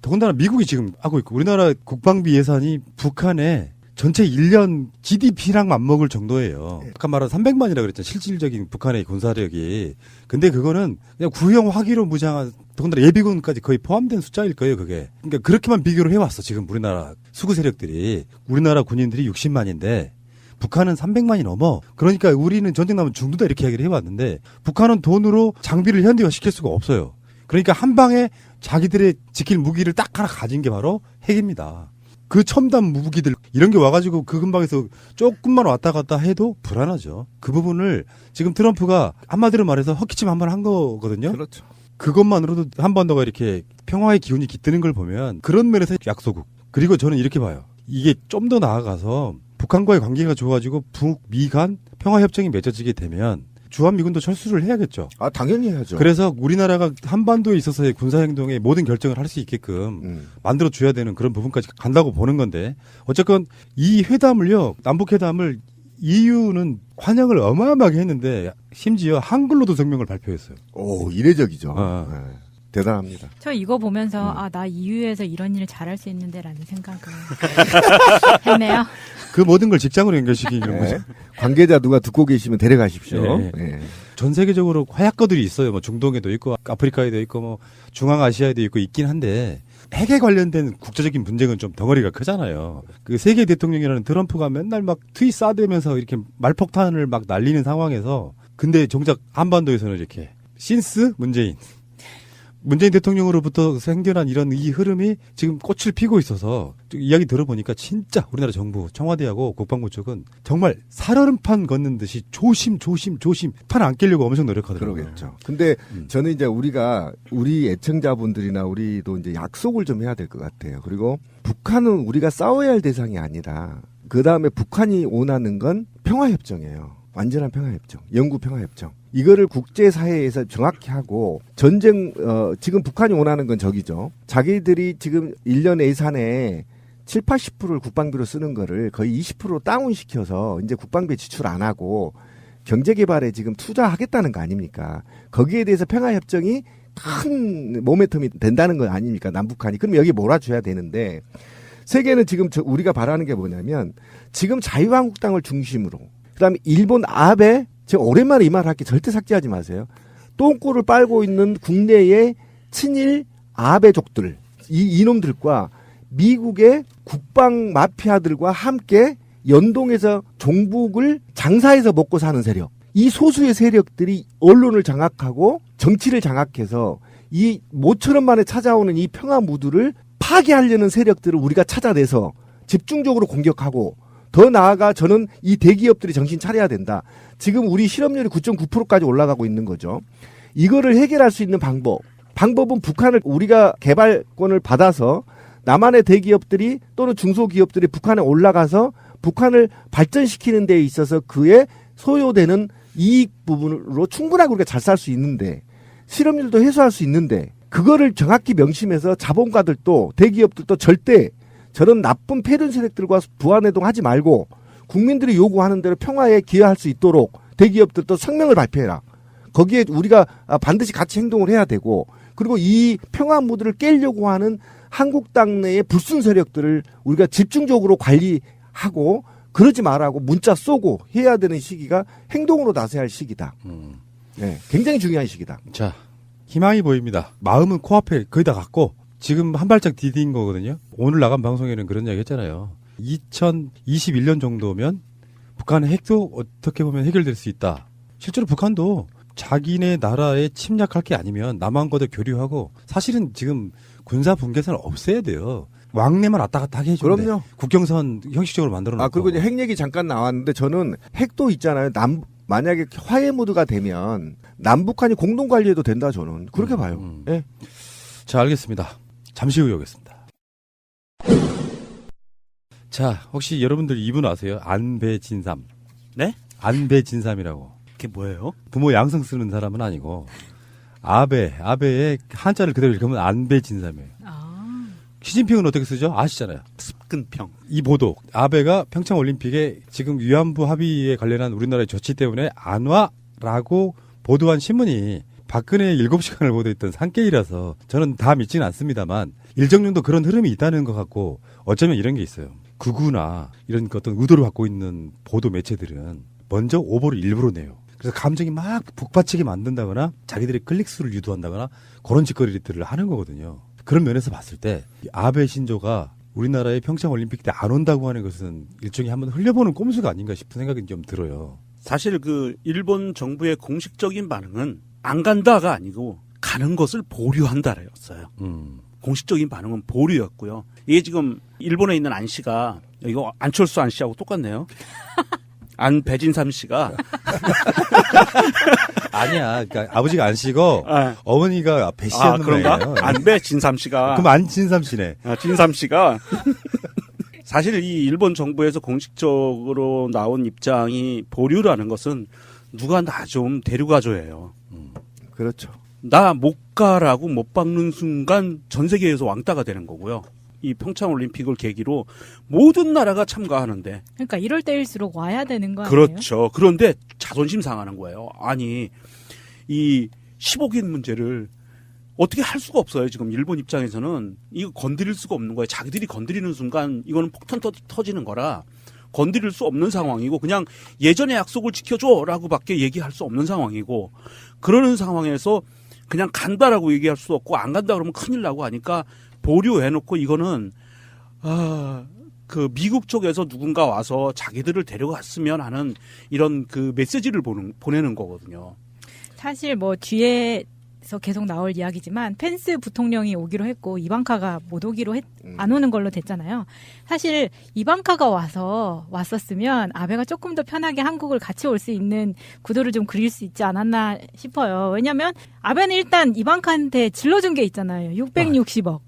더군다나 미국이 지금 하고 있고 우리나라 국방비 예산이 북한의 전체 1년 GDP랑 맞먹을 정도예요. 아까 말한 300만이라 그랬잖아요. 실질적인 북한의 군사력이. 근데 그거는 그냥 구형 화기로 무장한 더군다나 예비군까지 거의 포함된 숫자일 거예요, 그게. 그러니까 그렇게만 비교를 해왔어, 지금 우리나라 수구 세력들이. 우리나라 군인들이 60만인데 북한은 300만이 넘어. 그러니까 우리는 전쟁 나면 중도다 이렇게 이야기를 해왔는데 북한은 돈으로 장비를 현대화 시킬 수가 없어요. 그러니까 한 방에 자기들의 지킬 무기를 딱 하나 가진 게 바로 핵입니다. 그 첨단 무기들 이런 게 와가지고 그 근방에서 조금만 왔다 갔다 해도 불안하죠. 그 부분을 지금 트럼프가 한마디로 말해서 헛기침 한 번 한 거거든요. 그렇죠. 그것만으로도 한반도가 이렇게 평화의 기운이 깃드는 걸 보면 그런 면에서 약소국. 그리고 저는 이렇게 봐요. 이게 좀 더 나아가서 북한과의 관계가 좋아지고 북미 간 평화협정이 맺어지게 되면 주한미군도 철수를 해야겠죠. 아, 당연히 해야죠. 그래서 우리나라가 한반도에 있어서의 군사행동에 모든 결정을 할 수 있게끔 만들어줘야 되는 그런 부분까지 간다고 보는 건데 어쨌건 이 회담을요, 남북회담을 EU는 환영을 어마어마하게 했는데 심지어 한글로도 성명을 발표했어요. 오, 이례적이죠. 네. 대단합니다. 저 이거 보면서 나 EU에서 이런 일을 잘할 수 있는데라는 생각을 했네요. 그 모든 걸 직장으로 연결시키는 거죠. 관계자 누가 듣고 계시면 데려가십시오. 네. 네. 전 세계적으로 화약거들이 있어요. 뭐 중동에도 있고 아프리카에도 있고 뭐 중앙아시아에도 있고 있긴 한데 핵에 관련된 국제적인 분쟁은 좀 덩어리가 크잖아요. 그 세계 대통령이라는 트럼프가 맨날 막 트윗 싸대면서 이렇게 말폭탄을 막 날리는 상황에서 근데 정작 한반도에서는 이렇게 신스 문재인 대통령으로부터 생겨난 이런 이 흐름이 지금 꽃을 피고 있어서 이야기 들어보니까 진짜 우리나라 정부 청와대하고 국방부 쪽은 정말 살얼음판 걷는 듯이 조심 판 안 깨려고 엄청 노력하더라고요. 그러겠죠. 근데 저는 이제 우리 애청자분들이나 우리도 이제 약속을 좀 해야 될 것 같아요. 그리고 북한은 우리가 싸워야 할 대상이 아니라 그 다음에 북한이 원하는 건 평화협정이에요. 완전한 평화협정, 영구 평화협정. 이거를 국제사회에서 정확히 하고 전쟁 지금 북한이 원하는 건 저기죠. 자기들이 지금 1년 예산에 7, 80%를 국방비로 쓰는 거를 거의 20% 다운시켜서 이제 국방비에 지출 안 하고 경제개발에 지금 투자하겠다는 거 아닙니까? 거기에 대해서 평화협정이 큰 모멘텀이 된다는 거 아닙니까? 남북한이. 그럼 여기 몰아줘야 되는데 세계는 지금 우리가 바라는 게 뭐냐면 지금 자유한국당을 중심으로 그다음에 일본 아베 제가 오랜만에 이 말 할게 절대 삭제하지 마세요. 똥꼬를 빨고 있는 국내의 친일 아베족들 이놈들과 미국의 국방 마피아들과 함께 연동해서 종북을 장사해서 먹고 사는 세력. 이 소수의 세력들이 언론을 장악하고 정치를 장악해서 이 모처럼 만에 찾아오는 이 평화 무드를 파괴하려는 세력들을 우리가 찾아내서 집중적으로 공격하고 더 나아가 저는 이 대기업들이 정신 차려야 된다. 지금 우리 실업률이 9.9%까지 올라가고 있는 거죠. 이거를 해결할 수 있는 방법 방법은 북한을 우리가 개발권을 받아서 남한의 대기업들이 또는 중소기업들이 북한에 올라가서 북한을 발전시키는 데 있어서 그에 소요되는 이익 부분으로 충분하게 우리가 잘 살 수 있는데 실업률도 해소할 수 있는데 그거를 정확히 명심해서 자본가들도 대기업들도 절대 저런 나쁜 패륜 세력들과 부안해동하지 말고 국민들이 요구하는 대로 평화에 기여할 수 있도록 대기업들도 성명을 발표해라. 거기에 우리가 반드시 같이 행동을 해야 되고 그리고 이 평화 무드를 깨려고 하는 한국 당내의 불순 세력들을 우리가 집중적으로 관리하고 그러지 말라고 문자 쏘고 해야 되는 시기가 행동으로 나서야 할 시기다. 네, 굉장히 중요한 시기다. 자, 희망이 보입니다. 마음은 코앞에 거의 다 갔고 지금 한 발짝 디딘 거거든요. 오늘 나간 방송에는 그런 이야기 했잖아요. 2021년 정도면 북한의 핵도 어떻게 보면 해결될 수 있다. 실제로 북한도 자기네 나라에 침략할 게 아니면 남한과도 교류하고 사실은 지금 군사 분계선을 없애야 돼요. 왕래만 왔다 갔다 하게 해주면 그럼요. 국경선 형식적으로 만들어 놓고. 그리고 이제 핵 얘기 잠깐 나왔는데 저는 핵도 있잖아요. 만약에 화해 모드가 되면 남북한이 공동 관리해도 된다 저는 그렇게 봐요. 네. 자, 알겠습니다. 잠시 후에 오겠습니다. 자, 혹시 여러분들 이분 아세요? 안배진삼. 네? 안배진삼이라고. 그게 뭐예요? 부모 양성 쓰는 사람은 아니고 아베의 한자를 그대로 읽으면 안배진삼이에요. 시진핑은 어떻게 쓰죠? 아시잖아요. 습근평. 이 보도 아베가 평창올림픽에 지금 위안부 합의에 관련한 우리나라의 조치 때문에 안 와라고 보도한 신문이 박근혜의 7시간을 보도했던 산케이라서 저는 다 믿지는 않습니다만 일정 정도 그런 흐름이 있다는 것 같고 어쩌면 이런 게 있어요. 극우나 이런 어떤 의도를 갖고 있는 보도 매체들은 먼저 오보를 일부러 내요. 그래서 감정이 막 북받치게 만든다거나 자기들의 클릭수를 유도한다거나 그런 짓거리들을 하는 거거든요. 그런 면에서 봤을 때 아베 신조가 우리나라의 평창올림픽 때 안 온다고 하는 것은 일종의 한번 흘려보는 꼼수가 아닌가 싶은 생각이 좀 들어요. 사실 그 일본 정부의 공식적인 반응은 안 간다가 아니고 가는 것을 보류한다였어요. 공식적인 반응은 보류였고요. 이게 지금 일본에 있는 안 씨가 이거 안철수 안 씨하고 똑같네요. 안배진삼 씨가 아니야. 그러니까 아버지가 안 씨고 어머니가 배 씨였는 그런가? 거예요. 안배진삼 씨가. 그럼 안진삼 씨네. 진삼 씨가 사실 이 일본 정부에서 공식적으로 나온 입장이 보류라는 것은 누가 나 좀 데려가줘예요. 그렇죠. 나 못 가라고 못 박는 순간 전 세계에서 왕따가 되는 거고요. 이 평창올림픽을 계기로 모든 나라가 참가하는데. 그러니까 이럴 때일수록 와야 되는 거 아니에요? 그렇죠. 그런데 자존심 상하는 거예요. 아니 이 10억인 문제를 어떻게 할 수가 없어요. 지금 일본 입장에서는 이거 건드릴 수가 없는 거예요. 자기들이 건드리는 순간 이거는 폭탄 터지는 거라 건드릴 수 없는 상황이고 그냥 예전의 약속을 지켜줘라고 밖에 얘기할 수 없는 상황이고 그러는 상황에서 그냥 간다라고 얘기할 수 없고 안 간다 그러면 큰일 나고 하니까 보류해놓고 이거는 그 미국 쪽에서 누군가 와서 자기들을 데려갔으면 하는 이런 그 메시지를 보내는 거거든요. 사실 뭐 뒤에서 계속 나올 이야기지만 펜스 부통령이 오기로 했고 이방카가 못 오기로 안 오는 걸로 됐잖아요. 사실 이방카가 왔었으면 아베가 조금 더 편하게 한국을 같이 올 수 있는 구도를 좀 그릴 수 있지 않았나 싶어요. 왜냐하면 아베는 일단 이방카한테 질러준 게 있잖아요. 660억.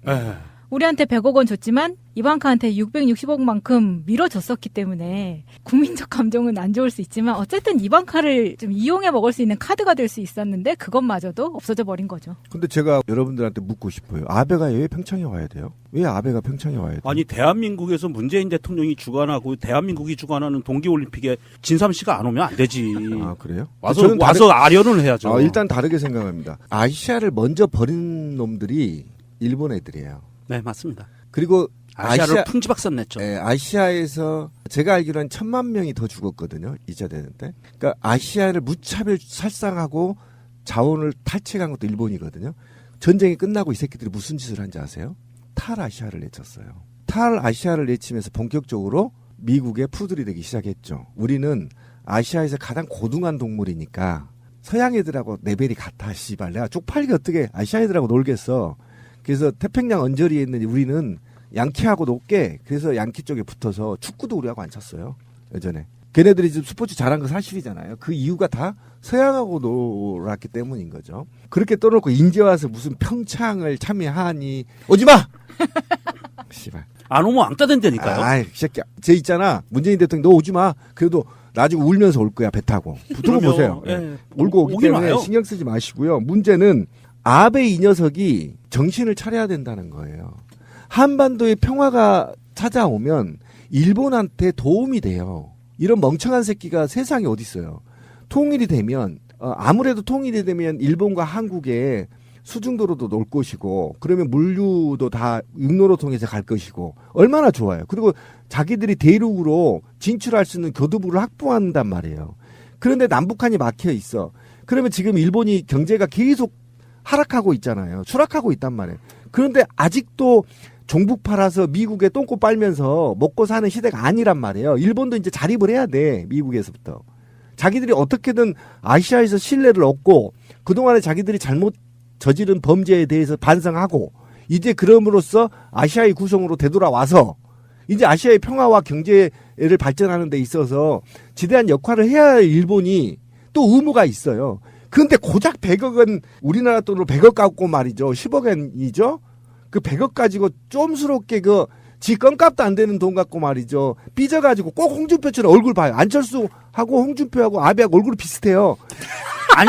우리한테 100억 원 줬지만 이방카한테 660억만큼 밀어줬었기 때문에 국민적 감정은 안 좋을 수 있지만 어쨌든 이방카를 좀 이용해 먹을 수 있는 카드가 될 수 있었는데 그것마저도 없어져 버린 거죠. 근데 제가 여러분들한테 묻고 싶어요. 아베가 왜 평창에 와야 돼요? 왜 아베가 평창에 와야 돼요? 아니 대한민국에서 문재인 대통령이 주관하고 대한민국이 주관하는 동계올림픽에 진삼 씨가 안 오면 안 되지. 아 그래요? 와서 아련을 해야죠. 일단 다르게 생각합니다. 아시아를 먼저 버린 놈들이 일본 애들이에요. 네, 맞습니다. 그리고 아시아를 풍지박산 냈죠. 네, 아시아에서 제가 알기로는 1,000만 명이 더 죽었거든요. 2차 대전 때. 그러니까 아시아를 무차별 살상하고 자원을 탈취한 것도 일본이거든요. 전쟁이 끝나고 이 새끼들이 무슨 짓을 한지 아세요? 탈아시아를 내쳤어요. 탈아시아를 내치면서 본격적으로 미국의 푸들이 되기 시작했죠. 우리는 아시아에서 가장 고등한 동물이니까 서양 애들하고 레벨이 같아. 씨발 내가 쪽팔리게 어떻게 아시아 애들하고 놀겠어. 그래서 태평양 언저리에 있는 우리는 양키하고 높게 그래서 양키 쪽에 붙어서 축구도 우리하고 안 쳤어요. 예전에. 걔네들이 지금 스포츠 잘한 거 사실이잖아요. 그 이유가 다 서양하고 놀았기 때문인 거죠. 그렇게 떠놓고 인제 와서 무슨 평창을 참여하니 오지 마. 씨발. 안 오면 왕따 된다니까요. 아이 새끼야. 쟤 있잖아. 문재인 대통령 너 오지 마. 그래도 나중에 울면서 올 거야 배 타고. 두고 보세요. 예. 울고 오기 때문에 와요. 신경 쓰지 마시고요. 문제는 아베 이 녀석이 정신을 차려야 된다는 거예요. 한반도의 평화가 찾아오면 일본한테 도움이 돼요. 이런 멍청한 새끼가 세상에 어디 있어요. 통일이 되면 아무래도 통일이 되면 일본과 한국의 수중도로도 놓을 것이고 그러면 물류도 다 육로로 통해서 갈 것이고 얼마나 좋아요. 그리고 자기들이 대륙으로 진출할 수 있는 교두부를 확보한단 말이에요. 그런데 남북한이 막혀 있어. 그러면 지금 일본이 경제가 계속 하락하고 있잖아요. 추락하고 있단 말이에요. 그런데 아직도 종북 팔아서 미국에 똥꼬 빨면서 먹고 사는 시대가 아니란 말이에요. 일본도 이제 자립을 해야 돼. 미국에서부터. 자기들이 어떻게든 아시아에서 신뢰를 얻고 그동안에 자기들이 잘못 저지른 범죄에 대해서 반성하고 이제 그럼으로써 아시아의 구성으로 되돌아와서 이제 아시아의 평화와 경제를 발전하는 데 있어서 지대한 역할을 해야 할 일본이 또 의무가 있어요. 그런데 고작 100억 원 우리나라 돈으로 100억 갖고 말이죠. 10억 원이죠. 그 100억 가지고 좀스럽게 지 껌값도 안 되는 돈 갖고 말이죠. 삐져가지고 꼭 홍준표처럼 얼굴 봐요. 안철수하고 홍준표하고 아베하고 얼굴이 비슷해요.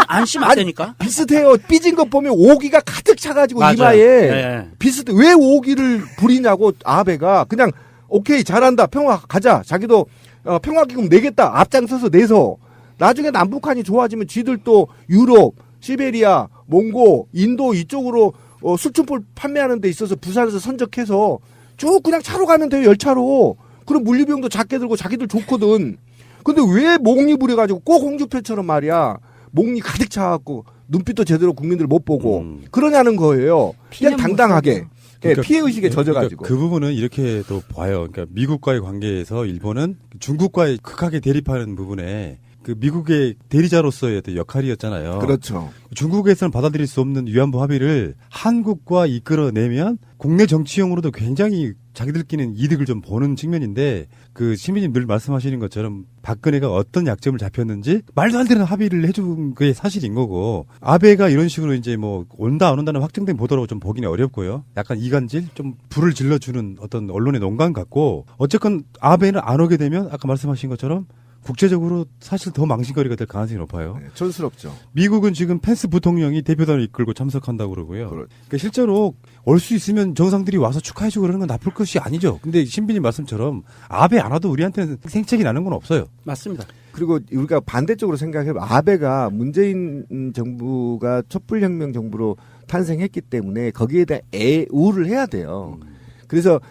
안심 안 되니까? 비슷해요. 삐진 거 보면 오기가 가득 차가지고 맞아요. 이마에 네. 비슷해. 왜 오기를 부리냐고 아베가 그냥 오케이 잘한다 평화 가자. 자기도 평화기금 내겠다. 앞장서서 내서 나중에 남북한이 좋아지면 쥐들도 유럽, 시베리아, 몽고, 인도 이쪽으로 술충불 판매하는 데 있어서 부산에서 선적해서 쭉 그냥 차로 가면 돼요. 열차로. 그럼 물류비용도 작게 들고 자기들 좋거든. 근데 왜 목리 부려가지고 꼭 홍준표처럼 말이야. 목리 가득 차갖고 눈빛도 제대로 국민들 못 보고 그러냐는 거예요. 그냥 당당하게. 그러니까, 피해의식에 젖어가지고. 그러니까 그 부분은 이렇게 또 봐요. 그러니까 미국과의 관계에서 일본은 중국과의 극하게 대립하는 부분에 그 미국의 대리자로서의 어떤 역할이었잖아요. 그렇죠. 중국에서는 받아들일 수 없는 위안부 합의를 한국과 이끌어내면 국내 정치용으로도 굉장히 자기들끼리는 이득을 좀 보는 측면인데 그 시민님 늘 말씀하시는 것처럼 박근혜가 어떤 약점을 잡혔는지 말도 안 되는 합의를 해준 게 사실인 거고 아베가 이런 식으로 이제 뭐 온다 안 온다는 확정된 보도라고 좀 보기는 어렵고요. 약간 이간질 좀 불을 질러주는 어떤 언론의 농간 같고 어쨌건 아베는 안 오게 되면 아까 말씀하신 것처럼 국제적으로 사실 더 망신거리가 될 가능성이 높아요. 네, 촌스럽죠. 미국은 지금 펜스 부통령이 대표단을 이끌고 참석한다고 그러고요. 그러니까 실제로 올 수 있으면 정상들이 와서 축하해주고 그러는 건 나쁠 것이 아니죠. 근데 신비님 말씀처럼 아베 안 와도 우리한테는 생책이 나는 건 없어요. 맞습니다. 그리고 우리가 반대쪽으로 생각해보면 아베가 문재인 정부가 촛불혁명 정부로 탄생했기 때문에 거기에 대한 애우를 해야 돼요. 그래서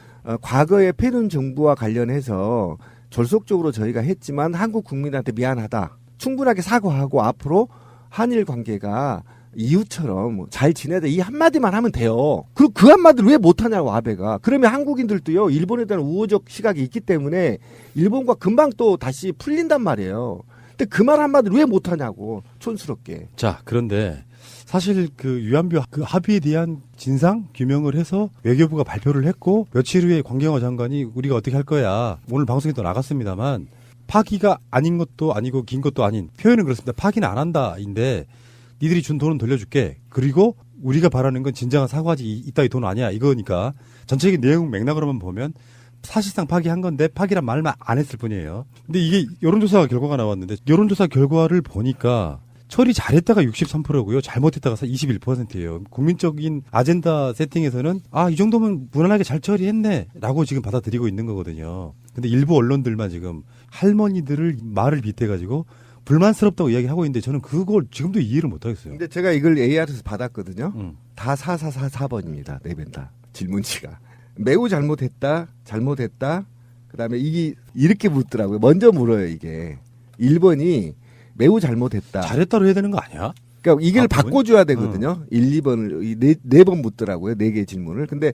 과거의 패륜 정부와 관련해서 졸속적으로 저희가 했지만 한국 국민한테 미안하다. 충분하게 사과하고 앞으로 한일 관계가 이웃처럼 잘 지내다 이 한마디만 하면 돼요. 그 한마디를 왜 못하냐고 아베가. 그러면 한국인들도요. 일본에 대한 우호적 시각이 있기 때문에 일본과 금방 또 다시 풀린단 말이에요. 근데 그 말 한마디를 왜 못하냐고 촌스럽게. 자 그런데 사실 그 위안부 그 합의에 대한 진상 규명을 해서 외교부가 발표를 했고 며칠 후에 관경화 장관이 우리가 어떻게 할 거야. 오늘 방송에도 나갔습니다만 파기가 아닌 것도 아니고 긴 것도 아닌 표현은 그렇습니다. 파기는 안 한다인데 니들이 준 돈은 돌려줄게. 그리고 우리가 바라는 건 진정한 사과지 이따위 돈 아니야 이거니까 전체적인 내용 맥락으로만 보면 사실상 파기한 건데 파기란 말만 안 했을 뿐이에요. 근데 이게 여론조사 결과가 나왔는데 여론조사 결과를 보니까 처리 잘했다가 63%고요. 잘못했다가 21%예요. 국민적인 아젠다 세팅에서는 이 정도면 무난하게 잘 처리했네 라고 지금 받아들이고 있는 거거든요. 근데 일부 언론들만 지금 할머니들을 말을 빗대가지고 불만스럽다고 이야기하고 있는데 저는 그걸 지금도 이해를 못하겠어요. 근데 제가 이걸 AR에서 받았거든요. 다 4444번입니다. 네 번 다. 질문지가. 매우 잘못했다. 그다음에 이게 이렇게 묻더라고요. 먼저 물어요 이게. 1번이 매우 잘못했다. 잘했다로 해야 되는 거 아니야? 그러니까 이걸 바꿔줘야 되거든요. 1, 2번을 네 번 묻더라고요. 4개 질문을. 근데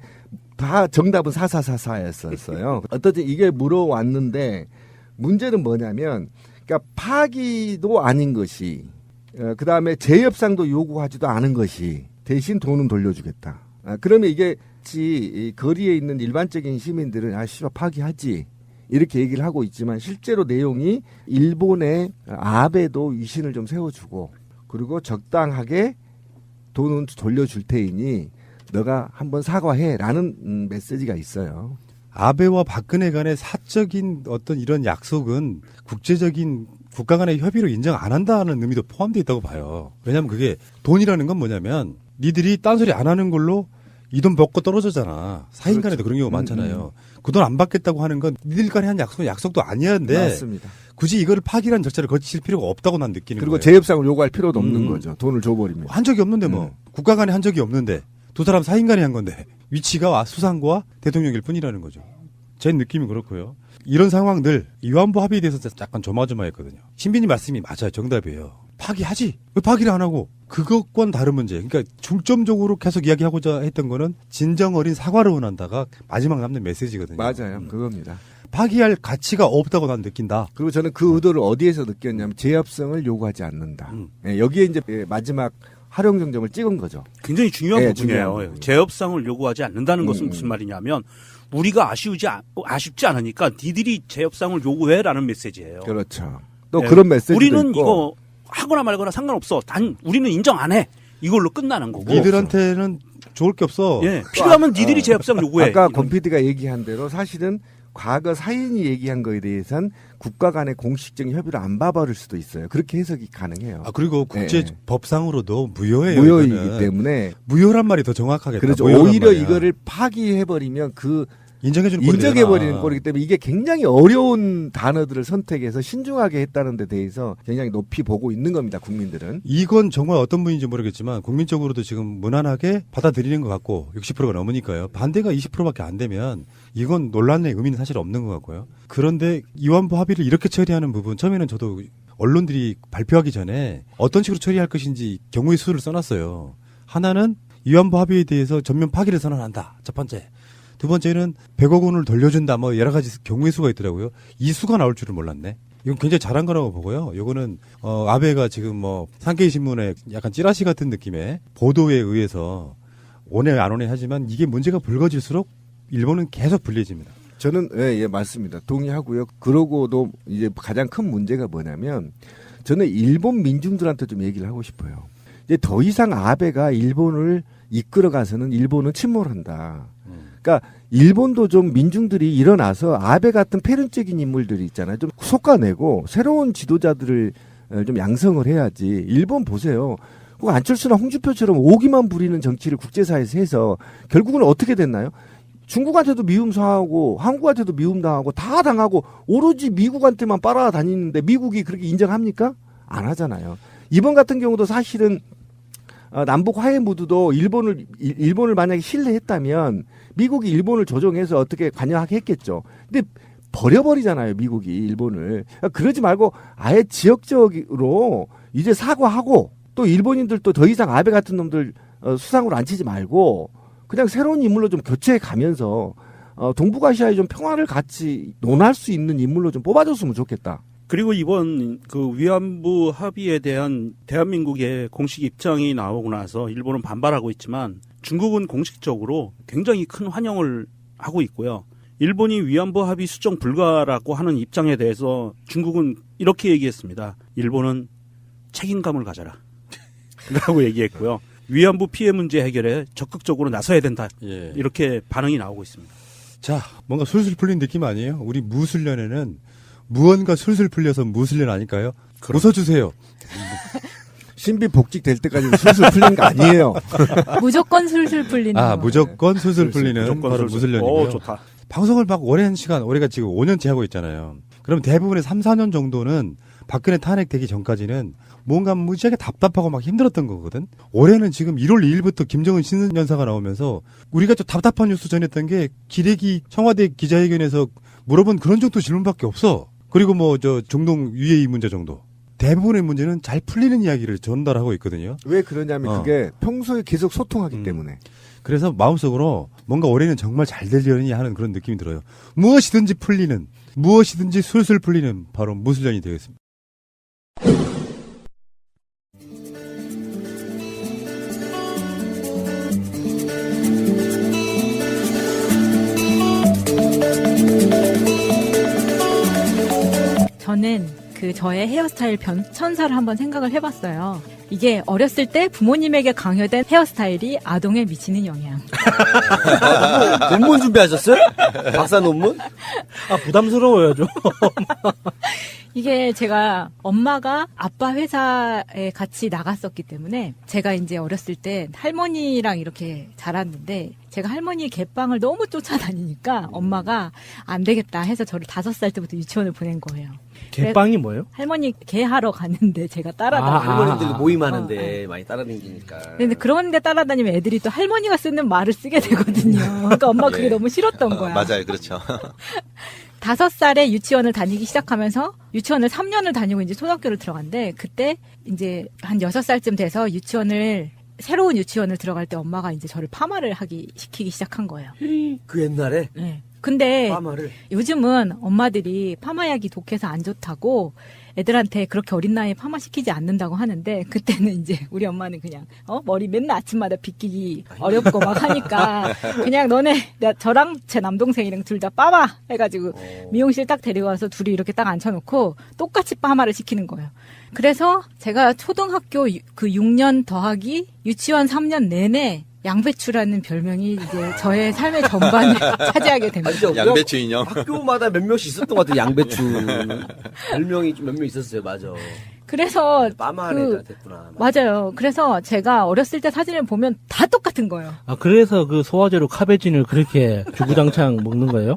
다 정답은 4444였었어요. 어떻든 이게 물어왔는데 문제는 뭐냐면 그러니까 파기도 아닌 것이 그다음에 재협상도 요구하지도 않은 것이 대신 돈은 돌려주겠다. 그러면 이게 거리에 있는 일반적인 시민들은 씨발 파기하지. 이렇게 얘기를 하고 있지만 실제로 내용이 일본의 아베도 위신을 좀 세워주고 그리고 적당하게 돈은 돌려줄 테이니 너가 한번 사과해라는 메시지가 있어요. 아베와 박근혜 간의 사적인 어떤 이런 약속은 국제적인 국가 간의 협의로 인정 안 한다는 의미도 포함되어 있다고 봐요. 왜냐하면 그게 돈이라는 건 뭐냐면 니들이 딴소리 안 하는 걸로 이 돈 먹고 떨어지잖아. 사인 간에도 그런 경우가 많잖아요. 그 돈 안 받겠다고 하는 건 니들 간에 한 약속은 약속도 아니었는데 맞습니다. 굳이 이거를 파기라는 절차를 거칠 필요가 없다고 난 느끼는 그리고 거예요. 재협상을 요구할 필요도 없는 거죠. 돈을 줘버리면. 한 적이 없는데 뭐. 국가 간에 한 적이 없는데 두 사람 사인 간에 한 건데 위치가 수상과 대통령일 뿐이라는 거죠. 제 느낌이 그렇고요. 이런 상황들 위안부 합의에 대해서 약간 조마조마했거든요. 신빈이 말씀이 맞아요. 정답이에요. 파기하지. 왜 파기를 안 하고. 그것과는 다른 문제. 그러니까 중점적으로 계속 이야기하고자 했던 거는 진정 어린 사과를 원한다가 마지막 남는 메시지거든요. 맞아요. 그겁니다. 파기할 가치가 없다고 난 느낀다. 그리고 저는 그 의도를 어디에서 느꼈냐면 재협상을 요구하지 않는다. 예, 여기에 이제 마지막 활용정점을 찍은 거죠. 굉장히 중요한 네, 부분이에요. 중요한 부분. 재협상을 요구하지 않는다는 것은 무슨 말이냐면 우리가 아쉽지 않으니까 니들이 재협상을 요구해라는 메시지예요. 그렇죠. 또 그런 메시지도 우리는 있고. 이거 하거나 말거나 상관없어. 단 우리는 인정 안 해. 이걸로 끝나는 거고. 니들한테는 좋을 게 없어. 예. 필요하면 니들이 재협상 요구해. 아까 권 PD가 얘기한 대로 사실은 과거 사인이 얘기한 거에 대해서는 국가 간의 공식적인 협의를 안 봐버릴 수도 있어요. 그렇게 해석이 가능해요. 아, 그리고 국제 법상으로도 무효예요. 무효이기 이거는. 때문에. 무효란 말이 더 정확하겠다. 그렇죠. 무효란 오히려 말이야. 이거를 파기해버리면 인정해버리는 꼴이기 때문에 이게 굉장히 어려운 단어들을 선택해서 신중하게 했다는 데 대해서 굉장히 높이 보고 있는 겁니다. 국민들은. 이건 정말 어떤 분인지 모르겠지만 국민적으로도 지금 무난하게 받아들이는 것 같고 60%가 넘으니까요. 반대가 20%밖에 안 되면 이건 논란의 의미는 사실 없는 것 같고요. 그런데 위안부 합의를 이렇게 처리하는 부분 처음에는 저도 언론들이 발표하기 전에 어떤 식으로 처리할 것인지 경우의 수를 써놨어요. 하나는 위안부 합의에 대해서 전면 파기를 선언한다. 첫 번째. 두 번째는 100억 원을 돌려준다. 뭐 여러 가지 경우의 수가 있더라고요. 이 수가 나올 줄은 몰랐네. 이건 굉장히 잘한 거라고 보고요. 이거는 아베가 지금 뭐 산케이 신문에 약간 찌라시 같은 느낌의 보도에 의해서 오네 안 오네 하지만 이게 문제가 불거질수록 일본은 계속 불리해집니다. 저는 예, 맞습니다. 동의하고요. 그러고도 이제 가장 큰 문제가 뭐냐면 저는 일본 민중들한테 좀 얘기를 하고 싶어요. 이제 더 이상 아베가 일본을 이끌어가서는 일본은 침몰한다. 그러니까 일본도 좀 민중들이 일어나서 아베 같은 패륜적인 인물들이 있잖아요. 좀 솎아내고 새로운 지도자들을 좀 양성을 해야지. 일본 보세요. 안철수나 홍준표처럼 오기만 부리는 정치를 국제사회에서 해서 결국은 어떻게 됐나요? 중국한테도 미움 당하고 한국한테도 미움 당하고 다 당하고 오로지 미국한테만 빨아다니는데 미국이 그렇게 인정합니까? 안 하잖아요. 이번 같은 경우도 사실은 남북 화해 무드도 일본을 만약에 신뢰했다면 미국이 일본을 조정해서 어떻게 관여하게 했겠죠. 근데 버려버리잖아요, 미국이 일본을. 그러지 말고 아예 지역적으로 이제 사과하고 또 일본인들도 더 이상 아베 같은 놈들 수상으로 앉히지 말고 그냥 새로운 인물로 좀 교체해 가면서 동북아시아의 좀 평화를 같이 논할 수 있는 인물로 좀 뽑아줬으면 좋겠다. 그리고 이번 그 위안부 합의에 대한 대한민국의 공식 입장이 나오고 나서 일본은 반발하고 있지만 중국은 공식적으로 굉장히 큰 환영을 하고 있고요. 일본이 위안부 합의 수정 불가라고 하는 입장에 대해서 중국은 이렇게 얘기했습니다. 일본은 책임감을 가져라. 라고 얘기했고요. 위안부 피해 문제 해결에 적극적으로 나서야 된다. 예. 이렇게 반응이 나오고 있습니다. 자, 뭔가 술술 풀린 느낌 아니에요? 우리 무술년에는 무언가 술술 풀려서 무술년 아닐까요? 웃어주세요. 신비 복직 될 때까지 술술 풀린 거 아니에요. 무조건 술술 풀리는 거. 무조건 술술 풀리는 무조건 바로 술술. 무술년이고요. 좋다. 방송을 막 오랜 시간, 올해가 지금 5년째 하고 있잖아요. 그럼 대부분의 3, 4년 정도는 박근혜 탄핵되기 전까지는 뭔가 무지하게 답답하고 막 힘들었던 거거든. 올해는 지금 1월 2일부터 김정은 신년사가 나오면서 우리가 좀 답답한 뉴스 전했던 게 기레기 청와대 기자회견에서 물어본 그런 정도 질문밖에 없어. 그리고 뭐 중동 UAE 문제 정도. 대부분의 문제는 잘 풀리는 이야기를 전달하고 있거든요. 왜 그러냐면 그게 평소에 계속 소통하기 때문에. 그래서 마음속으로 뭔가 올해는 정말 잘 되려니 하는 그런 느낌이 들어요. 무엇이든지 풀리는, 무엇이든지 술술 풀리는 바로 무술년이 되겠습니다. 저는 그 저의 헤어스타일 변천사를 한번 생각을 해봤어요. 이게 어렸을 때 부모님에게 강요된 헤어스타일이 아동에 미치는 영향. 논문 준비하셨어요? 박사 논문? 아, 부담스러워요, 좀. 이게 제가 엄마가 아빠 회사에 같이 나갔었기 때문에 제가 이제 어렸을 때 할머니랑 이렇게 자랐는데 제가 할머니 개빵을 너무 쫓아다니니까 엄마가 안 되겠다 해서 저를 5살 때부터 유치원을 보낸 거예요. 개빵이 뭐예요? 할머니 개하러 가는데 제가 따라다니고. 할머니들 모임하는데 많이 따라다니니까. 근데 그런데 따라다니면 애들이 또 할머니가 쓰는 말을 쓰게 되거든요. 그러니까 엄마가 그게 너무 싫었던 거야. 맞아요, 그렇죠. 5살에 유치원을 다니기 시작하면서 유치원을 3년을 다니고 이제 초등학교를 들어갔는데 그때 이제 한 6살쯤 돼서 새로운 유치원을 들어갈 때 엄마가 이제 저를 파마를 시키기 시작한 거예요. 그 옛날에? 네. 근데 파마를? 요즘은 엄마들이 파마약이 독해서 안 좋다고 애들한테 그렇게 어린 나이에 파마 시키지 않는다고 하는데 그때는 이제 우리 엄마는 그냥 머리 맨날 아침마다 빗기기 어렵고 막 하니까 그냥 저랑 제 남동생이랑 둘 다 파마 해가지고 미용실 딱 데리고 와서 둘이 이렇게 딱 앉혀놓고 똑같이 파마를 시키는 거예요. 그래서 제가 초등학교 그 6년 더하기 유치원 3년 내내 양배추라는 별명이 이제 저의 삶의 전반을 차지하게 됩니다. 양배추 인형. 학교마다 몇 명씩 있었던 것 같아요. 양배추 별명이 좀 몇 명 있었어요. 맞아. 그래서 빠마한 애가 됐구나. 맞아요. 그래서 제가 어렸을 때 사진을 보면 다 똑같은 거예요. 아, 그래서 그 소화제로 카베진을 그렇게 주구장창 먹는 거예요?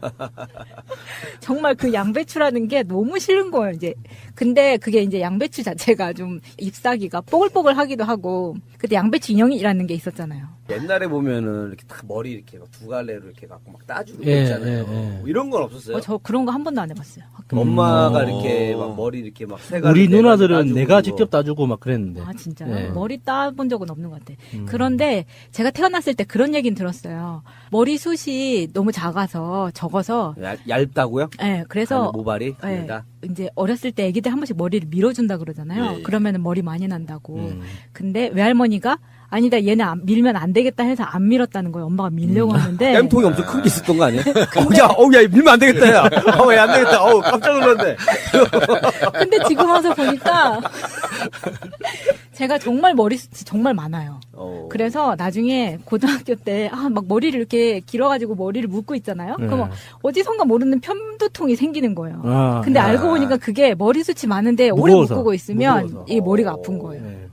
정말 그 양배추라는 게 너무 싫은 거예요, 이제. 근데 그게 이제 양배추 자체가 좀 잎사귀가 뽀글뽀글 하기도 하고, 그때 양배추 인형이라는 게 있었잖아요. 옛날에 보면은 이렇게 딱 머리 이렇게 두 갈래로 이렇게 갖고 막 따주고 예, 있잖아요. 예. 뭐 이런 건 없었어요? 저 그런 거 한 번도 안 해봤어요. 엄마가 이렇게 막 머리 이렇게 막 세 갈래. 우리 누나들은 따주고 내가 직접 따주고 막 그랬는데. 아, 진짜요? 예. 머리 따본 적은 없는 것 같아. 그런데 제가 태어났을 때 그런 얘기는 들었어요. 머리숱이 너무 적어서. 얇다고요? 네, 그래서. 모발이? 네, 이제 어렸을 때 애기들 한 번씩 머리를 밀어준다 그러잖아요. 예. 그러면은 머리 많이 난다고. 근데 외할머니가 아니다, 얘는 밀면 안 되겠다 해서 안 밀었다는 거예요. 엄마가 밀려고 하는데. 땜통이 엄청 큰 게 있었던 거 아니에요? 야, 밀면 안 되겠다, 야. 야, 안 되겠다. 깜짝 놀랐네. 근데 지금 와서 보니까 제가 정말 머리숱이 정말 많아요. 그래서 나중에 고등학교 때, 막 머리를 이렇게 길어가지고 머리를 묶고 있잖아요? 그러면 어디선가 모르는 편두통이 생기는 거예요. 근데 알고 보니까 그게 머리숱이 많은데 오래 묶고 있으면 이 머리가 아픈 거예요.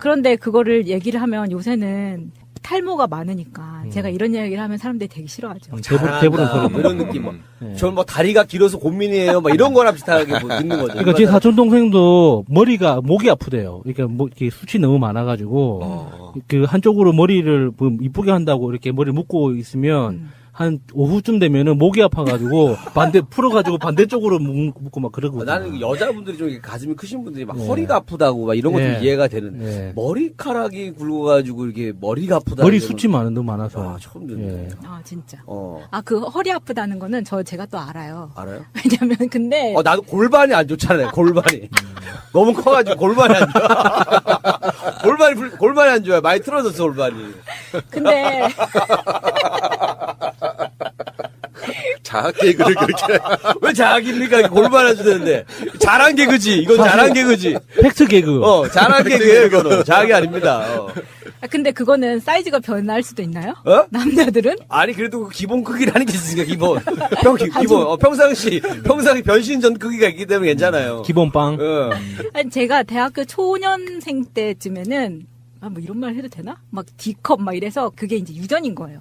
그런데 그거를 얘기를 하면 요새는 탈모가 많으니까 제가 이런 이야기를 하면 사람들이 되게 싫어하죠. 대부분 이런 느낌. 저는 뭐 다리가 길어서 고민이에요. 막 이런 거랑 비슷하게 듣는 거죠. 그러니까 제 사촌 동생도 목이 아프대요. 그러니까 이렇게 숱이 너무 많아가지고 그 한쪽으로 머리를 이쁘게 한다고 이렇게 머리 묶고 있으면 한 오후쯤 되면은 목이 아파가지고 풀어가지고 반대쪽으로 묶고 막 그러고. 나는 여자분들이 좀 가슴이 크신 분들이 막 허리가 아프다고 막 이런 거 좀 이해가 되는. 머리카락이 굵어가지고 이렇게 머리가 아프다. 머리 숱이 너무 많아서. 처음 듣네. 진짜. 그 허리 아프다는 거는 제가 또 알아요. 알아요? 왜냐면 근데. 나도 골반이 안 좋잖아요. 골반이. 너무 커가지고 골반이 안 좋아. 골반이 안 좋아요. 많이 틀어졌어, 골반이. 근데. 자학 개그를 그렇게. 왜 자학입니까? 골반 안 주는데. 잘한 개그지. 이건 잘한 개그지. 팩트 개그. 잘한 개그예요, 이거는. 자학이 아닙니다. 근데 그거는 사이즈가 변할 수도 있나요? 남자들은? 아니, 그래도 기본 크기라는 게 있으니까, 기본. 기본. 평상시 변신 전 크기가 있기 때문에 괜찮아요. 기본 빵. 아니, 제가 대학교 초년생 때쯤에는 뭐 이런 말 해도 되나? 막 D컵 막 이래서 그게 이제 유전인 거예요.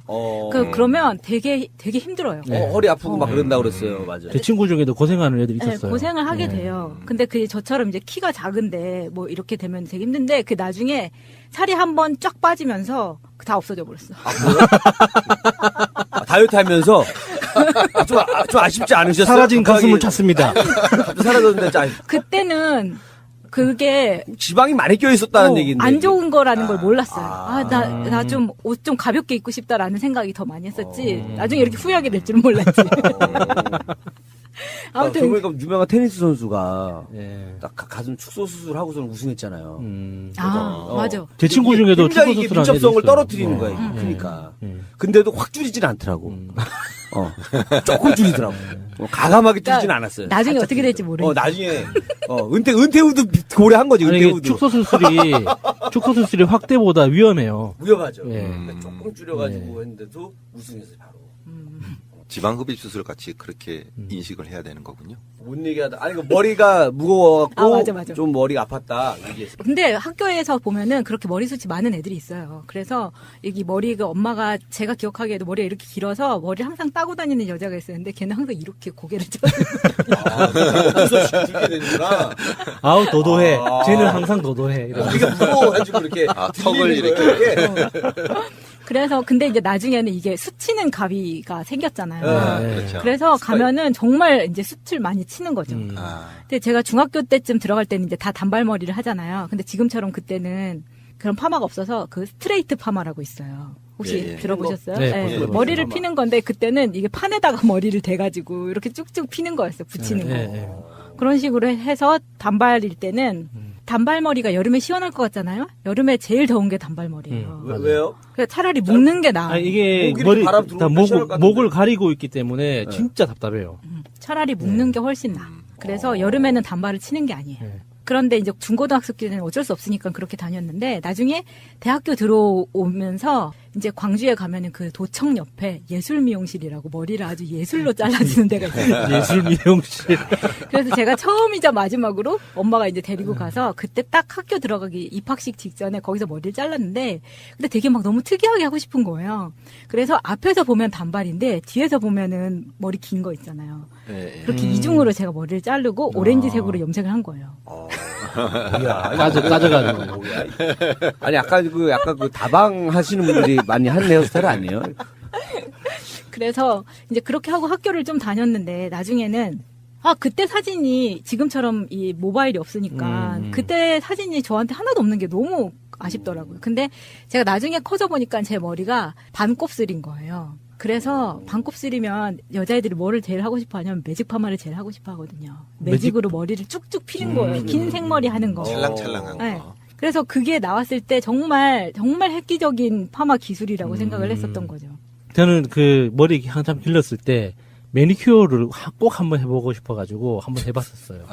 그러면 되게 힘들어요. 허리 아프고 막 그런다고 그랬어요. 맞아요. 제 친구 중에도 고생하는 애들이 있었어요. 네, 고생을 하게 돼요. 근데 저처럼 이제 키가 작은데 뭐 이렇게 되면 되게 힘든데 그 나중에 살이 한번 쫙 빠지면서 다 없어져 버렸어. 다이어트 하면서 좀 아쉽지 않으셨어요? 사라진 가슴을 찾습니다. 갑자기 사라졌는데 그때는 그게 지방이 많이 껴 있었다는 얘기인데 안 좋은 거라는 걸 몰랐어요. 나 좀 옷 좀 가볍게 입고 싶다라는 생각이 더 많이 했었지. 나중에 이렇게 후회하게 될 줄은 몰랐지. 아무튼 보니까 유명한 테니스 선수가 예. 딱 가슴 축소 수술하고서는 우승했잖아요. 맞아. 제 친구 중에도 혼자 축구 이게 선수라는 애도 민첩성을 있어요. 떨어뜨리는 거야. 그러니까. 근데도 확 줄이진 않더라고. 조금 줄이더라고. 가감하게 줄이진 않았어요. 나중에 살짝 어떻게 될지 줄이더라고. 모르니까. 나중에 은퇴 후도 고려한 거지. 아니, 은퇴 이게 후도. 축소 수술이 확대보다 위험해요. 위험하죠. 예. 그러니까 조금 줄여가지고 했는데도 우승했어요 바로. 지방흡입 수술 같이 그렇게 인식을 해야 되는 거군요. 뭔 얘기하다. 아니 그 머리가 무거워갖고 맞아. 좀 머리가 아팠다. 얘기했어. 근데 학교에서 보면은 그렇게 머리숱이 많은 애들이 있어요. 그래서 여기 머리가 엄마가 제가 기억하기에도 머리가 이렇게 길어서 머리를 항상 따고 다니는 여자가 있었는데 걔는 항상 이렇게 고개를 들게 되는구나. 아우 도도해. 쟤는 항상 도도해. 이런. 우리가 무거워가지고 이렇게 턱을 이렇게. 그래서 근데 이제 나중에는 이게 스치는 가위가 생겼잖아요. 네. 그렇죠. 그래서 가면은 정말 이제 숱을 많이 치는 거죠. 아. 근데 제가 중학교 때쯤 들어갈 때는 이제 다 단발머리를 하잖아요. 근데 지금처럼 그때는 그런 파마가 없어서 그 스트레이트 파마라고 있어요. 혹시 예, 예. 들어보셨어요? 네, 네. 예, 머리를 파마. 피는 건데 그때는 이게 판에다가 머리를 대가지고 이렇게 쭉쭉 피는 거였어요. 붙이는 거. 예. 그런 식으로 해서 단발일 때는 단발머리가 여름에 시원할 것 같잖아요. 여름에 제일 더운 게 단발머리예요. 왜요? 그러니까 차라리 묶는 게 나아. 이게 목이 머리 바람 다 들어오면 시원할 것 목을 가리고 있기 때문에 진짜 답답해요. 차라리 묶는 게 훨씬 나아. 그래서 여름에는 단발을 치는 게 아니에요. 네. 그런데 이제 중고등학생 때는 어쩔 수 없으니까 그렇게 다녔는데 나중에 대학교 들어오면서 이제 광주에 가면은 그 도청 옆에 예술 미용실이라고 머리를 아주 예술로 잘라주는 데가 있어요. 예술 미용실. 그래서 제가 처음이자 마지막으로 엄마가 이제 데리고 가서 그때 딱 학교 들어가기 입학식 직전에 거기서 머리를 잘랐는데 근데 되게 막 너무 특이하게 하고 싶은 거예요. 그래서 앞에서 보면 단발인데 뒤에서 보면은 머리 긴 거 있잖아요. 예, 예. 그렇게 이중으로 제가 머리를 자르고 오렌지색으로 염색을 한 거예요. 까져가지고. 아니 약간 그 다방 하시는 분들이 많이 하는 헤어스타일 아니에요? 그래서 이제 그렇게 하고 학교를 좀 다녔는데 나중에는 그때 사진이 지금처럼 이 모바일이 없으니까 그때 사진이 저한테 하나도 없는 게 너무 아쉽더라고요. 근데 제가 나중에 커져 보니까 제 머리가 반곱슬인 거예요. 그래서 반곱슬이면 여자애들이 뭐를 제일 하고 싶어 하냐면 매직 파마를 제일 하고 싶어 하거든요. 매직으로 머리를 쭉쭉 피는 거예요. 긴 생머리 하는 거. 찰랑찰랑한 거. 네. 그래서 그게 나왔을 때 정말 획기적인 파마 기술이라고 생각을 했었던 거죠. 저는 그 머리 한참 길렀을 때 매니큐어를 꼭 한번 해보고 싶어가지고 한번 해봤었어요.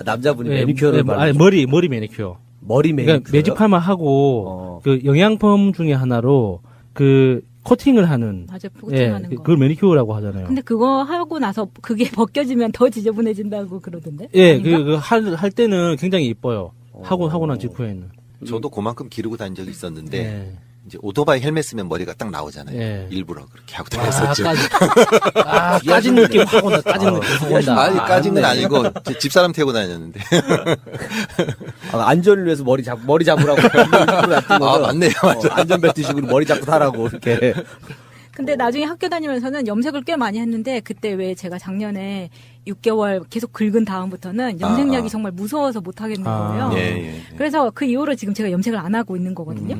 남자분이 매니큐어를 아니 머리 매니큐어. 머리 매니큐어. 그러니까 매직 파마 하고 그 영양펌 중에 하나로 그 코팅을 하는. 맞아, 코팅하는 거. 그걸 매니큐어라고 하잖아요. 근데 그거 하고 나서 그게 벗겨지면 더 지저분해진다고 그러던데? 예, 할 때는 굉장히 이뻐요. 하고 난 직후에는. 저도 그만큼 기르고 다닌 적이 있었는데 예. 이제 오토바이 헬멧 쓰면 머리가 딱 나오잖아요. 예. 일부러 그렇게 하고 다녔었죠. 까진 느낌 하고 나 까진 느낌 하고 나. 아니 까진 건 아니고 집사람 태우고 다녔는데. 안전을 위해서 머리 잡으라고. 맞네요. 맞아. 안전벨트 식으로 머리 잡고 타라고 이렇게. 근데 나중에 학교 다니면서는 염색을 꽤 많이 했는데 그때 왜 제가 작년에 6개월 계속 긁은 다음부터는 염색약이 정말 무서워서 못 하겠는 거예요. 예. 그래서 그 이후로 지금 제가 염색을 안 하고 있는 거거든요.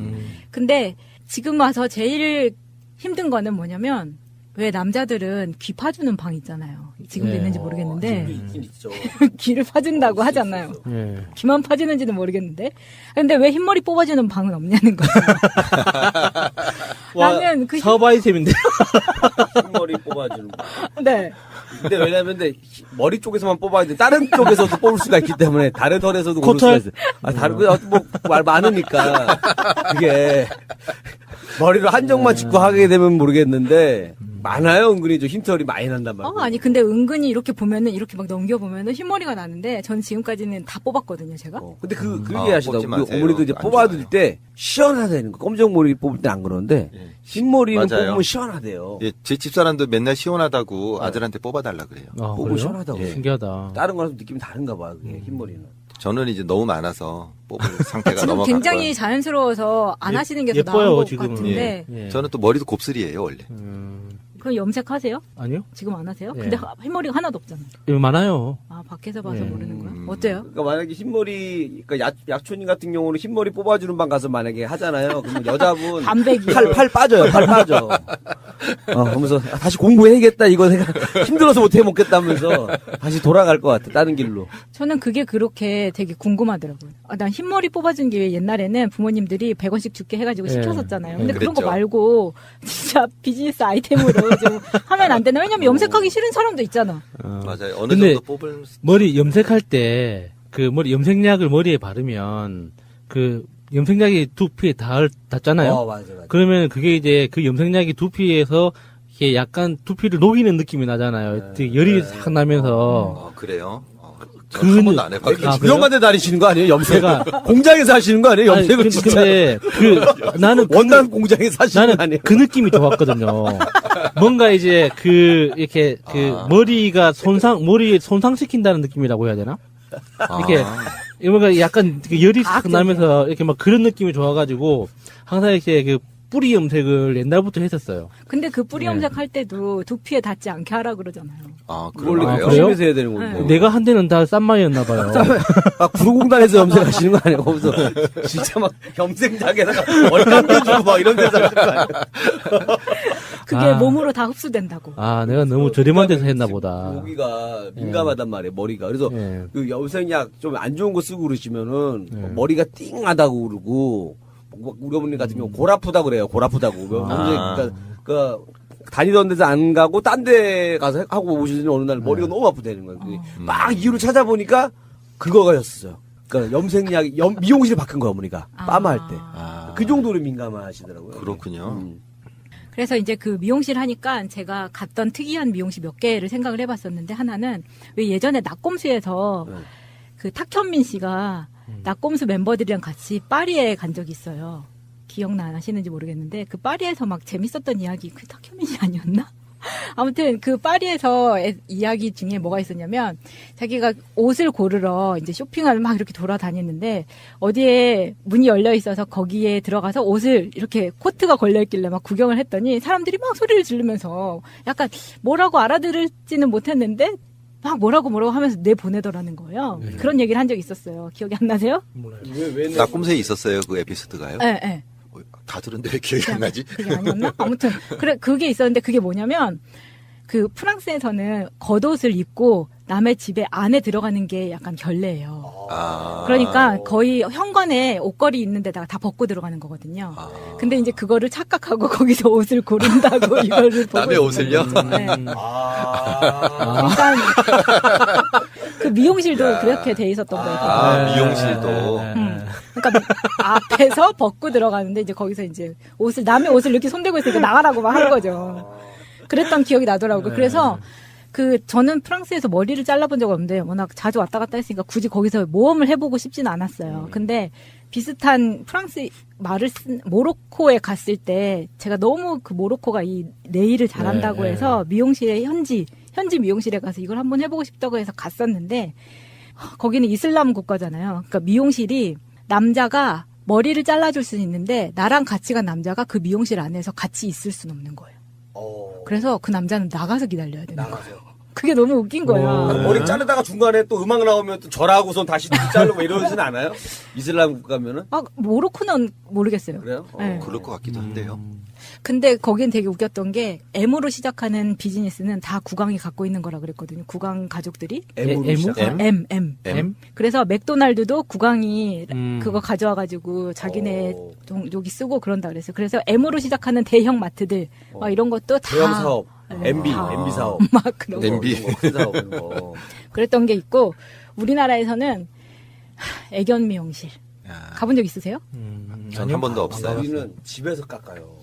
근데 지금 와서 제일 힘든 거는 뭐냐면 왜 남자들은 귀 파주는 방 있잖아요. 지금도 있는지 모르겠는데 있긴 있죠. 귀를 파준다고 하잖아요. 예. 귀만 파주는지는 모르겠는데 근데 왜 흰머리 뽑아주는 방은 없냐는 거죠. 나는 그 사업 아이템인데. 흰머리 뽑아주는 거. 네. 근데 왜냐면 머리 쪽에서만 뽑아야 돼. 다른 쪽에서도 뽑을 수가 있기 때문에 다른 털에서도 고를 수가 있어요. 다른 말 많으니까 그게 머리로 한정만 짚고 하게 되면 모르겠는데 많아요. 은근히 좀 흰털이 많이 난단 말이에요. 아니 근데 은근히 이렇게 보면은 이렇게 막 넘겨보면은 흰머리가 나는데 전 지금까지는 다 뽑았거든요 제가. 근데 그 얘기하시더라고. 뽑지 마세요. 어머니도 이제 안 뽑아줄 때 시원하다는 거. 검정 머리 뽑을 때 안 그러는데 흰머리는 맞아요. 뽑으면 시원하대요. 예, 제 집사람도 맨날 시원하다고 아들한테 뽑아달라 그래요. 뽑으면 그래요? 시원하다고. 예. 신기하다. 다른 거랑 느낌이 다른가 봐. 그게 흰머리는. 저는 이제 너무 많아서 뽑을 상태가 지금 넘어갔고요. 굉장히 자연스러워서 안 하시는 게 더 예뻐요, 나은 것 지금은. 같은데 저는 또 머리도 곱슬이에요 원래. 그럼 염색하세요? 아니요. 지금 안 하세요? 예. 근데 흰머리가 하나도 없잖아요. 이거 많아요. 아, 밖에서 봐서 예. 모르는 거야? 어때요? 그러니까 만약에 흰머리, 그러니까 약촌인 같은 경우는 흰머리 뽑아주는 방 가서 만약에 하잖아요. 그러면 여자분 반백이. 팔 빠져요. 팔 빠져. 그러면서 다시 공부해야겠다 이거 내가 힘들어서 못 해먹겠다면서 다시 돌아갈 것 같아. 다른 길로. 저는 그게 그렇게 되게 궁금하더라고요. 난 흰머리 뽑아준 게 옛날에는 부모님들이 100원씩 줄게 해가지고 예. 시켰었잖아요. 근데 그런 거 그랬죠. 말고 진짜 비즈니스 아이템으로 좀 하면 안 되나? 왜냐면 염색하기 싫은 사람도 있잖아. 맞아요. 어느 근데 정도 뽑을 머리 염색할 때 그 머리 염색약을 머리에 바르면 그 염색약이 두피에 닿잖아요. 맞아. 그러면 그게 이제 그 염색약이 두피에서 이게 약간 두피를 녹이는 느낌이 나잖아요. 되게 열이 싹 나면서. 그래요? 한 번도 안 해봤거든요. 위험한 데 다니시는 거 아니에요? 염색가 공장에서 하시는 거 아니에요? 염색을 진짜. 근데 나는 원단 공장에서 하시는 나는 거 아니에요? 그 느낌이 좋았거든요. 뭔가 이제 이렇게 머리가 머리에 손상시킨다는 느낌이라고 해야 되나? 이렇게 뭔가 약간 열이 싹 나면서 이렇게 막 그런 느낌이 좋아가지고 항상 이렇게 그 뿌리 염색을 옛날부터 했었어요. 근데 그 뿌리 염색 할 때도 두피에 닿지 않게 하라 그러잖아요. 원래 그래요? 조심해서 해야 되는 건데. 내가 한 데는 다 쌈마이였나 봐요. 구로공단에서 염색하시는 거 아니에요? 거기서 진짜 막 염색약에다가 머리 감겨주고 막 이런 데서 하시는 거 아니에요? 그게 몸으로 다 흡수된다고. 내가 너무 저렴한 데서 했나 보다. 모기가 민감하단 말이에요, 머리가. 그래서 그 염색약 좀 안 좋은 거 쓰고 그러시면은 머리가 띵하다고 그러고 우리 어머니 같은 경우 골 아프다고 그래요. 골 아프다고. 그러니까 다니던 데서 안 가고 딴 데 가서 하고 오시더니 어느 날 머리가 너무 아프다는 거예요. 막 이유를 찾아보니까 그거가였어요. 그러니까 염색약, 미용실에 바꾼 거예요, 어머니가. 빠마할 때. 그 정도로 민감하시더라고요. 그렇군요. 그래서 이제 그 미용실 하니까 제가 갔던 특이한 미용실 몇 개를 생각을 해봤었는데 하나는 왜 예전에 낙곰수에서 그 탁현민 씨가 낙곰수 멤버들이랑 같이 파리에 간 적이 있어요. 기억나시는지 모르겠는데 그 파리에서 막 재밌었던 이야기 그 탁현민 씨 아니었나? 아무튼 그 파리에서 이야기 중에 뭐가 있었냐면 자기가 옷을 고르러 이제 쇼핑을 막 이렇게 돌아다녔는데 어디에 문이 열려 있어서 거기에 들어가서 옷을 이렇게 코트가 걸려 있길래 막 구경을 했더니 사람들이 막 소리를 지르면서 약간 뭐라고 알아들을지는 못했는데 막 뭐라고 하면서 내보내더라는 거예요. 그런 얘기를 한 적이 있었어요. 기억이 안 나세요? 낙곰새에 있었어요, 그 에피소드가요? 네. 다 들은데 왜 기억이 안 나지? 그게 아니었나? 아무튼 그게 있었는데 그게 뭐냐면 그 프랑스에서는 겉옷을 입고 남의 집에 안에 들어가는 게 약간 결례예요. 그러니까 거의 현관에 옷걸이 있는 데다가 다 벗고 들어가는 거거든요. 근데 이제 그거를 착각하고 거기서 옷을 고른다고 이거를 보고 남의 옷을요? 네. 그러니까 그 미용실도 그렇게 돼 있었던 거예요. 미용실도. 그러니까 앞에서 벗고 들어가는데 이제 거기서 이제 남의 옷을 이렇게 손대고 있으니까 나가라고 막 한 거죠. 그랬던 기억이 나더라고요. 그래서 저는 프랑스에서 머리를 잘라본 적 없는데 워낙 자주 왔다 갔다 했으니까 굳이 거기서 모험을 해보고 싶지는 않았어요. 근데 비슷한 프랑스 말을 쓴 모로코에 갔을 때 제가 너무 그 모로코가 이 네일을 잘한다고 해서 미용실에 현지 미용실에 가서 이걸 한번 해보고 싶다고 해서 갔었는데 거기는 이슬람 국가잖아요. 그러니까 미용실이 남자가 머리를 잘라줄 수는 있는데 나랑 같이 간 남자가 그 미용실 안에서 같이 있을 수는 없는 거예요. 그래서 그 남자는 나가서 기다려야 되는 거예요. 그게 너무 웃긴 거야. 머리 자르다가 중간에 또 음악 나오면 또 절하고선 다시 자르고 이러진 않아요? 이슬람 국가면은? 모로코는 모르겠어요. 그래요? 네. 그럴 것 같기도 한데요. 근데 거긴 되게 웃겼던 게 M으로 시작하는 비즈니스는 다 국왕이 갖고 있는 거라 그랬거든요. 국왕 가족들이. M으로 시작하는? M. 그래서 맥도날드도 국왕이 그거 가져와가지고 자기네 여기 쓰고 그런다 그랬어요. 그래서 M으로 시작하는 대형 마트들 막 이런 것도 다. 대형 사업. MB 사업. 막 그런 거. MB. 큰 사업 이런 거. 그랬던 게 있고 우리나라에서는 애견 미용실. 가본 적 있으세요? 전 한 번도 없어요. 우리는 집에서 깎아요.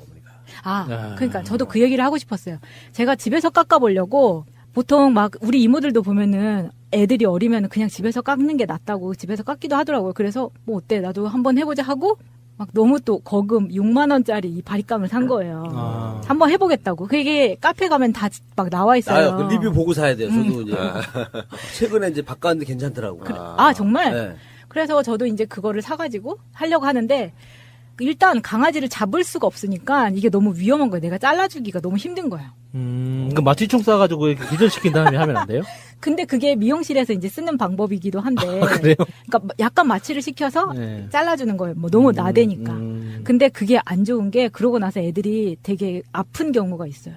그러니까 저도 그 얘기를 하고 싶었어요. 제가 집에서 깎아보려고 보통 막 우리 이모들도 보면은 애들이 어리면 그냥 집에서 깎는 게 낫다고 집에서 깎기도 하더라고요. 그래서 뭐 어때 나도 한번 해보자 하고 막 너무 또 거금 6만 원짜리 이 바리감을 산 거예요. 한번 해보겠다고. 그게 카페 가면 다 막 나와 있어요. 그 리뷰 보고 사야 돼요. 저도 이제 최근에 이제 바꿨는데 괜찮더라고요. 정말? 네. 그래서 저도 이제 그거를 사가지고 하려고 하는데 일단 강아지를 잡을 수가 없으니까 이게 너무 위험한 거예요. 내가 잘라주기가 너무 힘든 거예요. 그러니까 마취총 쏴가지고 이렇게 기절시킨 다음에 하면 안 돼요? 근데 그게 미용실에서 이제 쓰는 방법이기도 한데. 그래요? 그러니까 약간 마취를 시켜서 네. 잘라주는 거예요. 뭐 너무 나대니까. 근데 그게 안 좋은 게 그러고 나서 애들이 되게 아픈 경우가 있어요.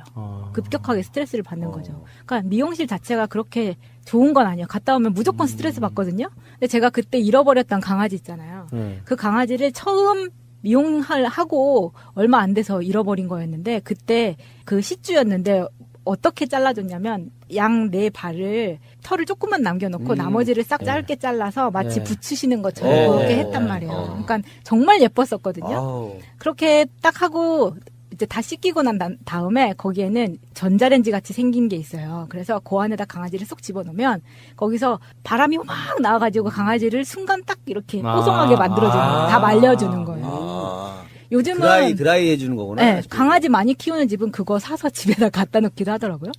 급격하게 스트레스를 받는 거죠. 그러니까 미용실 자체가 그렇게 좋은 건 아니에요. 갔다 오면 무조건 스트레스 받거든요. 근데 제가 그때 잃어버렸던 강아지 있잖아요. 그 강아지를 처음 미용을 하고 얼마 안 돼서 잃어버린 거였는데 그때 그 시주였는데 어떻게 잘라줬냐면 양 네 발을 털을 조금만 남겨놓고 나머지를 싹 짧게 잘라서 마치 네. 붙이시는 것처럼 그렇게 했단 말이에요. 그러니까 정말 예뻤었거든요. 그렇게 딱 하고 이제 다 씻기고 난 다음에 거기에는 전자레인지 같이 생긴 게 있어요. 그래서 그 안에다 강아지를 쏙 집어넣으면 거기서 바람이 막 나와가지고 강아지를 순간 딱 이렇게 뽀송하게 만들어주는 거예요. 다 말려주는 거예요. 요즘은 드라이 해주는 거구나. 네, 강아지 많이 키우는 집은 그거 사서 집에다 갖다 놓기도 하더라고요.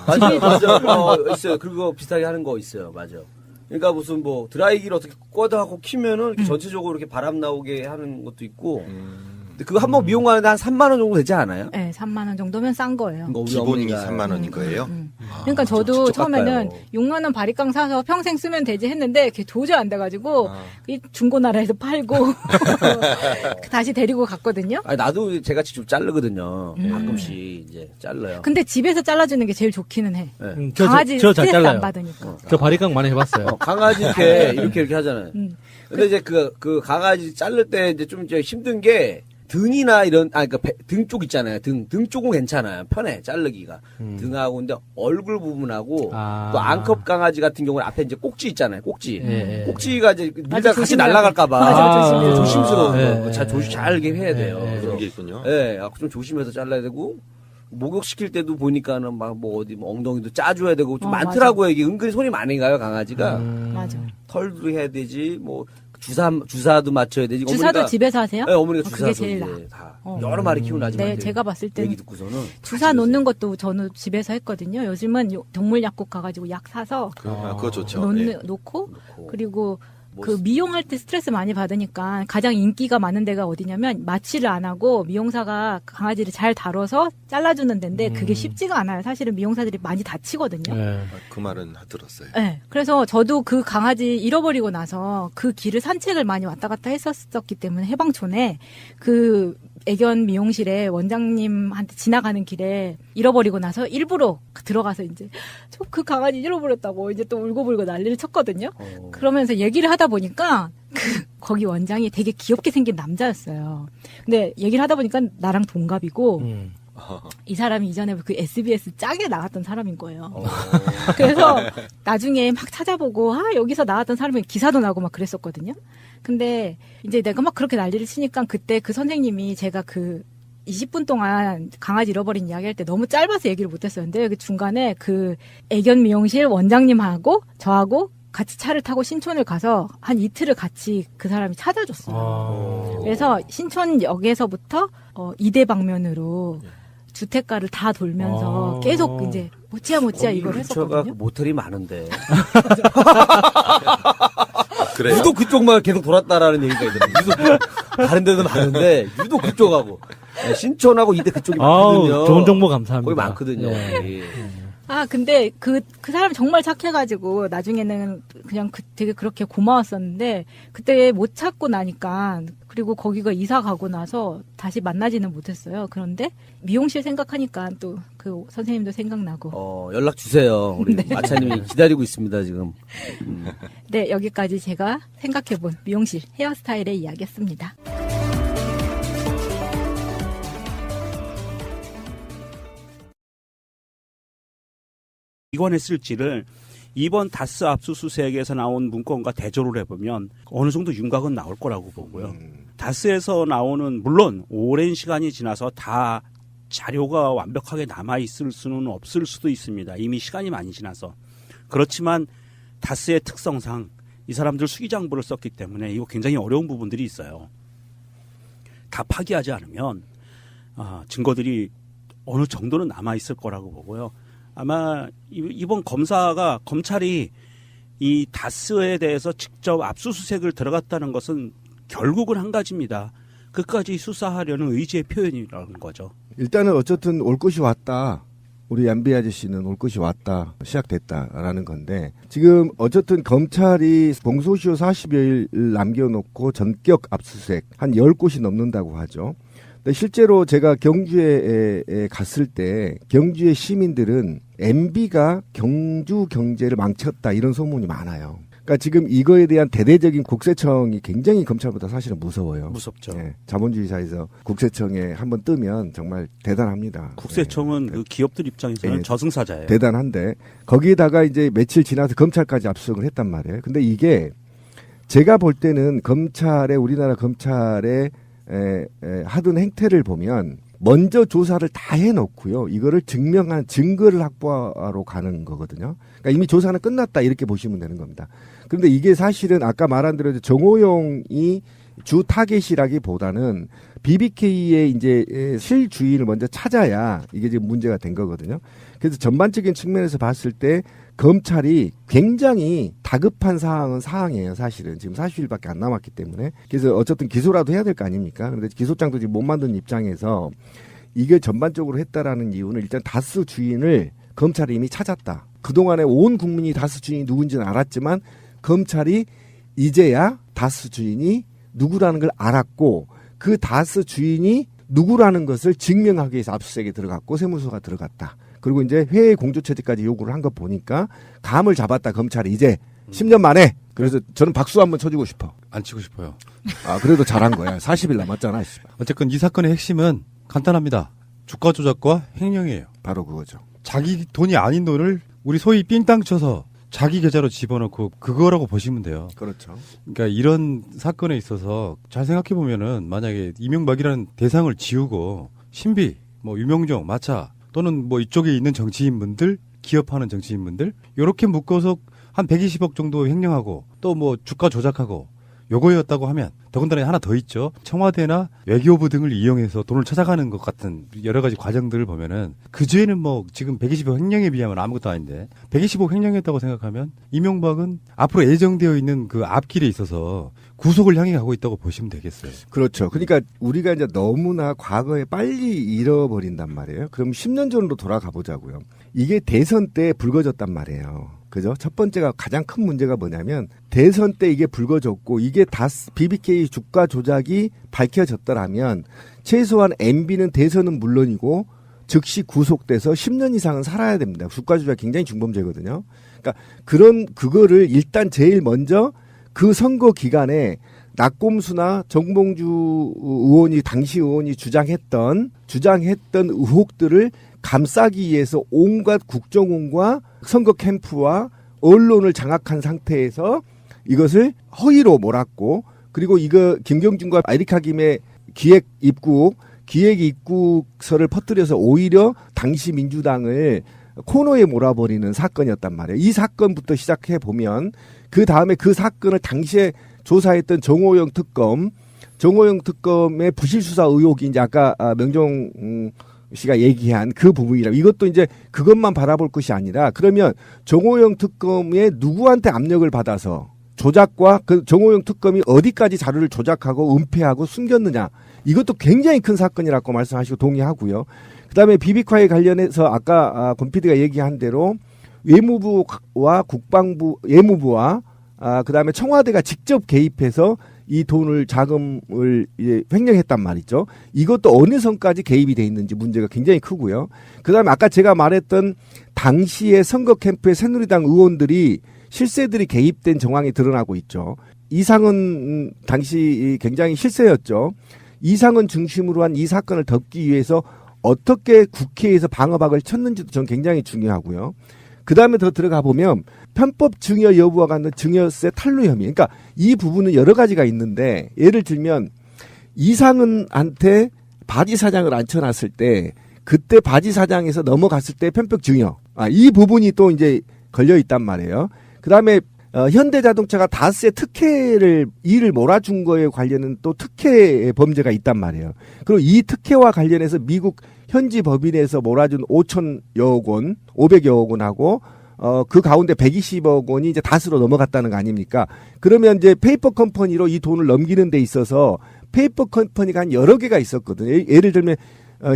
맞아. 있어요. 그리고 비슷하게 하는 거 있어요. 맞아. 그러니까 무슨 뭐 드라이기를 어떻게 꽂아갖고 키면은 이렇게 전체적으로 이렇게 바람 나오게 하는 것도 있고. 근데 그거 한번 미용하는데 한 3만 원 정도 되지 않아요? 네, 3만 원 정도면 싼 거예요. 기본이 3만 원인 거예요? 그러니까 저도 처음에는 6만 원 바리깡 사서 평생 쓰면 되지 했는데 그게 도저히 안 돼가지고 이 중고나라에서 팔고 다시 데리고 갔거든요. 아니, 나도 제가 직접 자르거든요. 가끔씩 이제 잘라요. 근데 집에서 잘라주는 게 제일 좋기는 해. 네. 강아지 저 잘 스트레스 잘라요. 안 받으니까. 저 바리깡 많이 해봤어요. 강아지 이렇게 하잖아요. 근데 이제 그 강아지 자를 때 이제 좀 이제 힘든 게 등이나 이런, 그러니까 등 쪽 있잖아요. 등 쪽은 괜찮아요. 편해, 자르기가. 등하고, 근데 얼굴 부분하고, 또 앙컵 강아지 같은 경우는 앞에 이제 꼭지 있잖아요. 꼭지. 꼭지가 이제 밀다가 같이 날아갈까봐. 조심스러운 거. 잘 이렇게 해야 돼요. 그런 게 있군요. 네, 좀 조심해서 잘라야 되고, 목욕시킬 때도 보니까는 막 뭐 어디 뭐 엉덩이도 짜줘야 되고, 좀 많더라고요. 이게 은근히 손이 많이 가요, 강아지가. 맞아. 털도 해야 되지, 뭐, 주사도 맞춰야 되지. 주사도 어머니가, 집에서 하세요? 네, 어머니가 그게 주사도 제일 이제 나아. 다 여러 마리 키우는 아줌마들. 네, 제가 봤을 때는 얘기 듣고서는 주사 놓는 것도 저는 집에서 했거든요. 요즘은 동물 약국 가가지고 약 사서 그거 좋죠. 놓고 그리고 그 미용할 때 스트레스 많이 받으니까 가장 인기가 많은 데가 어디냐면 마취를 안 하고 미용사가 강아지를 잘 다뤄서 잘라주는 데인데 그게 쉽지가 않아요. 사실은 미용사들이 많이 다치거든요. 그 말은 들었어요. 네. 그래서 저도 그 강아지 잃어버리고 나서 그 길을 산책을 많이 왔다 갔다 했었기 때문에 해방촌에 그 애견 미용실에 원장님한테 지나가는 길에 잃어버리고 나서 일부러 들어가서 이제 저 그 강아지 잃어버렸다고 이제 또 울고불고 난리를 쳤거든요. 그러면서 얘기를 하다 보니까 거기 원장이 되게 귀엽게 생긴 남자였어요. 근데 얘기를 하다 보니까 나랑 동갑이고 이 사람이 이전에 그 SBS 짝에 나왔던 사람인 거예요. 그래서 나중에 막 찾아보고 여기서 나왔던 사람이 기사도 나고 막 그랬었거든요. 근데 이제 내가 막 그렇게 난리를 치니까 그때 그 선생님이 제가 그 20분 동안 강아지 잃어버린 이야기 할 때 너무 짧아서 얘기를 못했었는데 그 중간에 그 애견 미용실 원장님하고 저하고 같이 차를 타고 신촌을 가서 한 이틀을 같이 그 사람이 찾아줬어요. 그래서 신촌역에서부터 이대 방면으로 주택가를 다 돌면서 계속 이제 모찌야 이걸 했었거든요. 모텔이 많은데. 그래요? 유독 그쪽만 계속 돌았다라는 얘기가 있거든요. 유독 다른 데도 많은데 유독 그쪽하고 신촌하고 이대 그쪽이 많거든요. 좋은 정보 감사합니다. 거기 많거든요. 네. 근데 그 사람이 정말 착해가지고 나중에는 그냥 되게 그렇게 고마웠었는데 그때 못 찾고 나니까 그리고 거기가 이사 가고 나서 다시 만나지는 못했어요. 그런데 미용실 생각하니까 또 그 선생님도 생각나고. 연락 주세요. 우리 네. 마차님이 기다리고 있습니다, 지금. 네, 여기까지 제가 생각해본 미용실 헤어스타일의 이야기였습니다. 이관했을지를 이번 다스 압수수색에서 나온 문건과 대조를 해보면 어느 정도 윤곽은 나올 거라고 보고요. 다스에서 나오는 물론 오랜 시간이 지나서 다 자료가 완벽하게 남아있을 수는 없을 수도 있습니다. 이미 시간이 많이 지나서. 그렇지만 다스의 특성상 이 사람들 수기장부를 썼기 때문에 이거 굉장히 어려운 부분들이 있어요. 다 파기하지 않으면 증거들이 어느 정도는 남아있을 거라고 보고요. 아마 이번 검찰이 이 다스에 대해서 직접 압수수색을 들어갔다는 것은 결국은 한 가지입니다. 끝까지 수사하려는 의지의 표현이라는 거죠. 일단은 어쨌든 올 것이 왔다. 우리 MB 아저씨는 올 것이 왔다. 시작됐다라는 건데 지금 어쨌든 검찰이 공소시효 40여일 남겨놓고 전격 압수수색 한 10곳이 넘는다고 하죠. 근데 실제로 제가 경주에 갔을 때 경주의 시민들은 MB가 경주 경제를 망쳤다 이런 소문이 많아요. 그러니까 지금 이거에 대한 대대적인 국세청이 굉장히 검찰보다 사실은 무서워요. 무섭죠. 네, 자본주의 사회에서 국세청에 한번 뜨면 정말 대단합니다. 국세청은 그 기업들 입장에서는 네, 저승사자예요. 대단한데 거기에다가 이제 며칠 지나서 검찰까지 압수수색을 했단 말이에요. 근데 이게 제가 볼 때는 우리나라 검찰의 하던 행태를 보면 먼저 조사를 다 해놓고요. 이거를 증명한 증거를 확보하러 가는 거거든요. 그러니까 이미 조사는 끝났다 이렇게 보시면 되는 겁니다. 그런데 이게 사실은 아까 말한 대로 정호용이 주 타겟이라기보다는 BBK의 이제 실주인을 먼저 찾아야 이게 지금 문제가 된 거거든요. 그래서 전반적인 측면에서 봤을 때 검찰이 굉장히 다급한 사항이에요, 사실은. 지금 40일밖에 안 남았기 때문에. 그래서 어쨌든 기소라도 해야 될 거 아닙니까? 그런데 기소장도 지금 못 만든 입장에서 이게 전반적으로 했다라는 이유는 일단 다스 주인을 검찰이 이미 찾았다. 그동안에 온 국민이 다스 주인이 누군지는 알았지만 검찰이 이제야 다스 주인이 누구라는 걸 알았고 그 다스 주인이 누구라는 것을 증명하기 위해서 압수수색에 들어갔고 세무서가 들어갔다. 그리고 이제 회의 공조처지까지 요구를 한 거 보니까 감을 잡았다 검찰이 이제 10년 만에. 그래서 저는 박수 한번 쳐주고 싶어. 안 치고 싶어요. 아 그래도 잘한 거야. 40일 남았잖아. 어쨌든 이 사건의 핵심은 간단합니다. 주가 조작과 횡령이에요. 바로 그거죠. 자기 돈이 아닌 돈을 우리 소위 삥땅 쳐서 자기 계좌로 집어넣고 그거라고 보시면 돼요. 그렇죠. 그러니까 이런 사건에 있어서 잘 생각해 보면은 만약에 이명박이라는 대상을 지우고 신비, 뭐 유명종, 마차 또는 뭐 이쪽에 있는 정치인분들, 기업하는 정치인분들 이렇게 묶어서 한 120억 정도 횡령하고 또 뭐 주가 조작하고 요거였다고 하면 더군다나 하나 더 있죠. 청와대나 외교부 등을 이용해서 돈을 찾아가는 것 같은 여러 가지 과정들을 보면은 그 죄는 뭐 지금 120억 횡령에 비하면 아무것도 아닌데 120억 횡령했다고 생각하면 이명박은 앞으로 예정되어 있는 그 앞길에 있어서 구속을 향해 가고 있다고 보시면 되겠어요. 그렇죠. 그러니까 우리가 이제 너무나 과거에 빨리 잃어버린단 말이에요. 그럼 10년 전으로 돌아가 보자고요. 이게 대선 때 불거졌단 말이에요. 그죠? 첫 번째가 가장 큰 문제가 뭐냐면 대선 때 이게 불거졌고 이게 BBK 주가 조작이 밝혀졌더라면 최소한 MB는 대선은 물론이고 즉시 구속돼서 10년 이상은 살아야 됩니다. 주가 조작 굉장히 중범죄거든요. 그러니까 그거를 일단 제일 먼저 그 선거 기간에 낙곰수나 정봉주 의원이 당시 의원이 주장했던 의혹들을 감싸기 위해서 온갖 국정원과 선거 캠프와 언론을 장악한 상태에서 이것을 허위로 몰았고 그리고 이거 김경준과 에리카 김의 기획 입국서를 퍼뜨려서 오히려 당시 민주당을 코너에 몰아버리는 사건이었단 말이에요. 이 사건부터 시작해 보면 그 다음에 그 사건을 당시에 조사했던 정호영 특검의 부실수사 의혹이 이제 아까 명종 씨가 얘기한 그 부분이라 이것도 이제 그것만 바라볼 것이 아니라 그러면 정호영 특검에 누구한테 압력을 받아서 조작과 그 정호영 특검이 어디까지 자료를 조작하고 은폐하고 숨겼느냐 이것도 굉장히 큰 사건이라고 말씀하시고 동의하고요. 그다음에 비비과에 관련해서 아까 권 PD가 얘기한 대로 외무부와 예무부와 그다음에 청와대가 직접 개입해서 이 돈을 자금을 횡령했단 말이죠. 이것도 어느 선까지 개입이 돼 있는지 문제가 굉장히 크고요. 그다음에 아까 제가 말했던 당시에 선거 캠프의 새누리당 의원들이 실세들이 개입된 정황이 드러나고 있죠. 이상은 당시 굉장히 실세였죠. 이상은 중심으로 한 이 사건을 덮기 위해서 어떻게 국회에서 방어박을 쳤는지도 전 굉장히 중요하고요. 그 다음에 더 들어가 보면 편법 증여 여부와 같은 증여세 탈루 혐의. 그러니까 이 부분은 여러 가지가 있는데 예를 들면 이상은한테 바지 사장을 앉혀놨을 때 그때 바지 사장에서 넘어갔을 때 편법 증여. 이 부분이 또 이제 걸려 있단 말이에요. 그 다음에 현대자동차가 다스의 일을 몰아준 거에 관련은 또 특혜 범죄가 있단 말이에요. 그리고 이 특혜와 관련해서 미국 현지 법인에서 몰아준 500여억 원하고 그 가운데 120억 원이 이제 다스로 넘어갔다는 거 아닙니까? 그러면 이제 페이퍼 컴퍼니로 이 돈을 넘기는 데 있어서 페이퍼 컴퍼니가 한 여러 개가 있었거든요. 예를 들면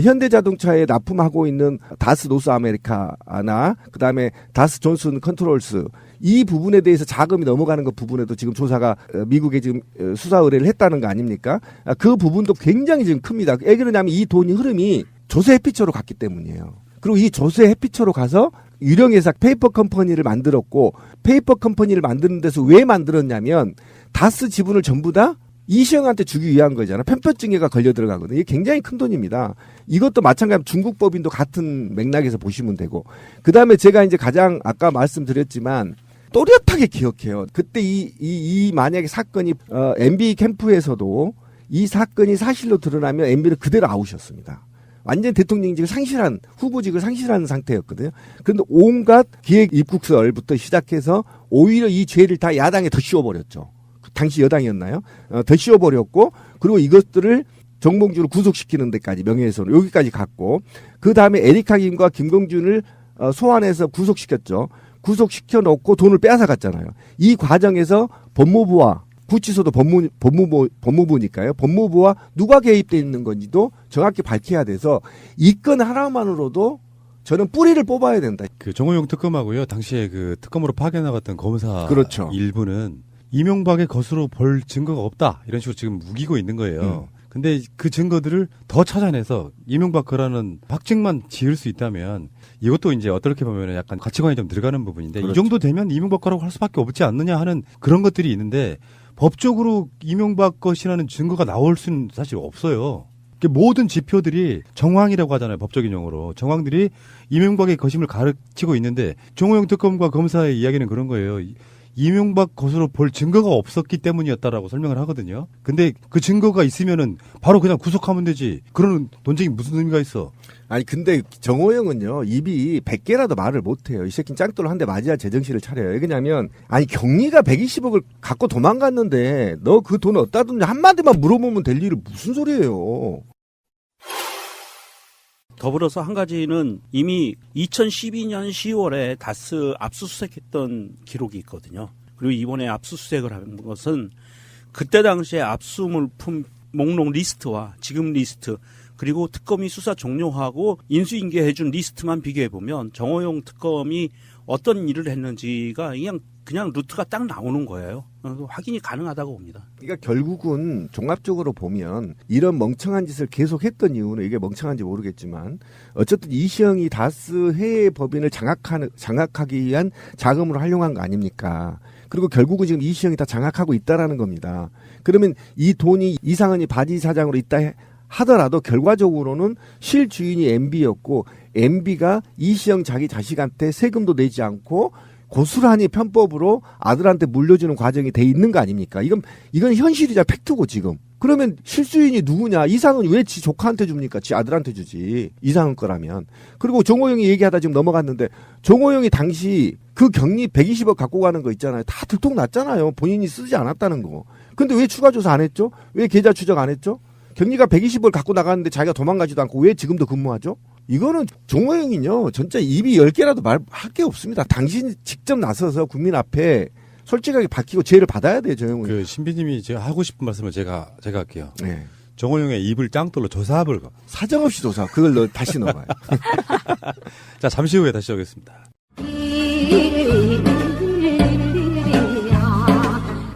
현대자동차에 납품하고 있는 다스 노스 아메리카나 그다음에 다스 존슨 컨트롤스 이 부분에 대해서 자금이 넘어가는 것 부분에도 지금 조사가 미국에 지금 수사 의뢰를 했다는 거 아닙니까? 그 부분도 굉장히 지금 큽니다. 왜 그러냐면 이 돈이 흐름이 조세 해피처로 갔기 때문이에요. 그리고 이 조세 해피처로 가서 유령회사 페이퍼 컴퍼니를 만들었고 페이퍼 컴퍼니를 만드는 데서 왜 만들었냐면 다스 지분을 전부 다 이시영한테 주기 위한 거잖아. 편법증여가 걸려 들어가거든요. 이게 굉장히 큰 돈입니다. 이것도 마찬가지로 중국 법인도 같은 맥락에서 보시면 되고. 그 다음에 제가 이제 가장 아까 말씀드렸지만 또렷하게 기억해요. 그때 이 만약에 사건이 MB 캠프에서도 이 사건이 사실로 드러나면 MB를 그대로 아웃이었습니다. 완전 대통령직을 상실한 후보직을 상실하는 상태였거든요. 그런데 온갖 기획 입국설부터 시작해서 오히려 이 죄를 다 야당에 더 씌워버렸죠. 당시 여당이었나요? 더 씌워버렸고 그리고 이것들을 정봉주를 구속시키는 데까지 명예훼손 여기까지 갔고 그 다음에 에리카 김과 김경준을 소환해서 구속시켰죠. 구속시켜 놓고 돈을 빼앗아갔잖아요. 이 과정에서 법무부와 구치소도 법무부니까요. 법무부와 누가 개입되어 있는 건지도 정확히 밝혀야 돼서 이 건 하나만으로도 저는 뿌리를 뽑아야 된다. 그 정호영 특검하고요. 당시에 그 특검으로 파견 나갔던 검사 그렇죠. 일부는 이명박의 것으로 볼 증거가 없다 이런 식으로 지금 우기고 있는 거예요. 근데 그 증거들을 더 찾아내서 이명박 거라는 확증만 지을 수 있다면 이것도 이제 어떻게 보면 약간 가치관이 좀 들어가는 부분인데 그렇죠. 이 정도 되면 이명박 거라고 할 수밖에 없지 않느냐 하는 그런 것들이 있는데 법적으로 이명박 것이라는 증거가 나올 수는 사실 없어요. 모든 지표들이 정황이라고 하잖아요. 법적인 용어로. 정황들이 이명박의 것임을 가르치고 있는데 정호영 특검과 검사의 이야기는 그런 거예요. 이명박 것으로 볼 증거가 없었기 때문이었다라고 설명을 하거든요. 근데 그 증거가 있으면은 바로 그냥 구속하면 되지. 그런 논쟁이 무슨 의미가 있어? 아니 근데 정호영은요 입이 100개라도 말을 못해요. 이 새끼는 짱돌로 한 대 맞아야 제정신을 차려요. 왜냐면 아니 경리가 120억을 갖고 도망갔는데 너 그 돈 어디다 뒀냐 한마디만 물어보면 될 일을 무슨 소리예요. 더불어서 한 가지는 이미 2012년 10월에 다스 압수수색했던 기록이 있거든요. 그리고 이번에 압수수색을 한 것은 그때 당시에 압수물품 목록 리스트와 지금 리스트 그리고 특검이 수사 종료하고 인수인계해준 리스트만 비교해보면 정호영 특검이 어떤 일을 했는지가 그냥 루트가 딱 나오는 거예요. 확인이 가능하다고 봅니다. 그러니까 결국은 종합적으로 보면 이런 멍청한 짓을 계속했던 이유는 이게 멍청한지 모르겠지만 어쨌든 이시영이 다스 해외 법인을 장악하기 위한 자금으로 활용한 거 아닙니까? 그리고 결국은 지금 이시영이 다 장악하고 있다라는 겁니다. 그러면 이 돈이 이상은이 바지 사장으로 있다 하더라도 결과적으로는 실주인이 MB였고 MB가 이시영 자기 자식한테 세금도 내지 않고 고스란히 편법으로 아들한테 물려주는 과정이 돼 있는 거 아닙니까? 이건 현실이자 팩트고 지금. 그러면 실수인이 누구냐? 이상은 왜 지 조카한테 줍니까? 지 아들한테 주지. 이상은 거라면. 그리고 정호영이 얘기하다 지금 넘어갔는데 정호영이 당시 그 격리 120억 갖고 가는 거 있잖아요. 다 들통났잖아요. 본인이 쓰지 않았다는 거. 근데 왜 추가 조사 안 했죠? 왜 계좌 추적 안 했죠? 격리가 120을 갖고 나갔는데 자기가 도망가지도 않고 왜 지금도 근무하죠? 이거는 정호영이요. 진짜 입이 10개라도 말할 게 없습니다. 당신이 직접 나서서 국민 앞에 솔직하게 밝히고 죄를 받아야 돼요, 정호영은. 그 신비님이 제가 하고 싶은 말씀을 제가 할게요. 네. 정호영의 입을 짱돌로 조사합을 사정없이 조사. 그걸 다시 넣어봐요. 자, 잠시 후에 다시 오겠습니다.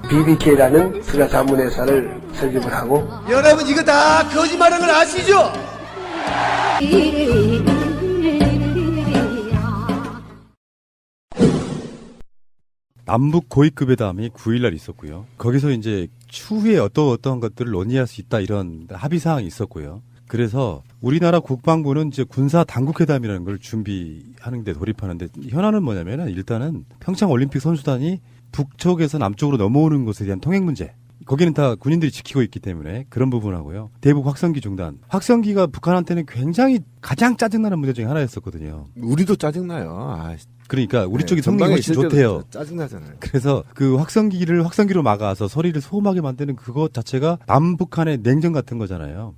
BBK라는 수사 자문회사를 설립을 하고 여러분 이거 다 거짓말하는 걸 아시죠? 남북 고위급회담이 9일날 있었고요. 거기서 이제 추후에 어떠한 것들을 논의할 수 있다 이런 합의 사항이 있었고요. 그래서 우리나라 국방부는 이제 군사 당국회담이라는 걸 준비하는 데 돌입하는데 현안은 뭐냐면은 일단은 평창 올림픽 선수단이 북쪽에서 남쪽으로 넘어오는 것에 대한 통행 문제. 거기는 다 군인들이 지키고 있기 때문에 그런 부분하고요. 대북 확성기 중단. 확성기가 북한한테는 굉장히 가장 짜증나는 문제 중에 하나였었거든요. 우리도 짜증나요. 그러니까 우리 쪽이 성능이 훨씬 좋대요. 짜증나잖아요. 그래서 그 확성기로 막아서 소리를 소음하게 만드는 그것 자체가 남북한의 냉전 같은 거잖아요.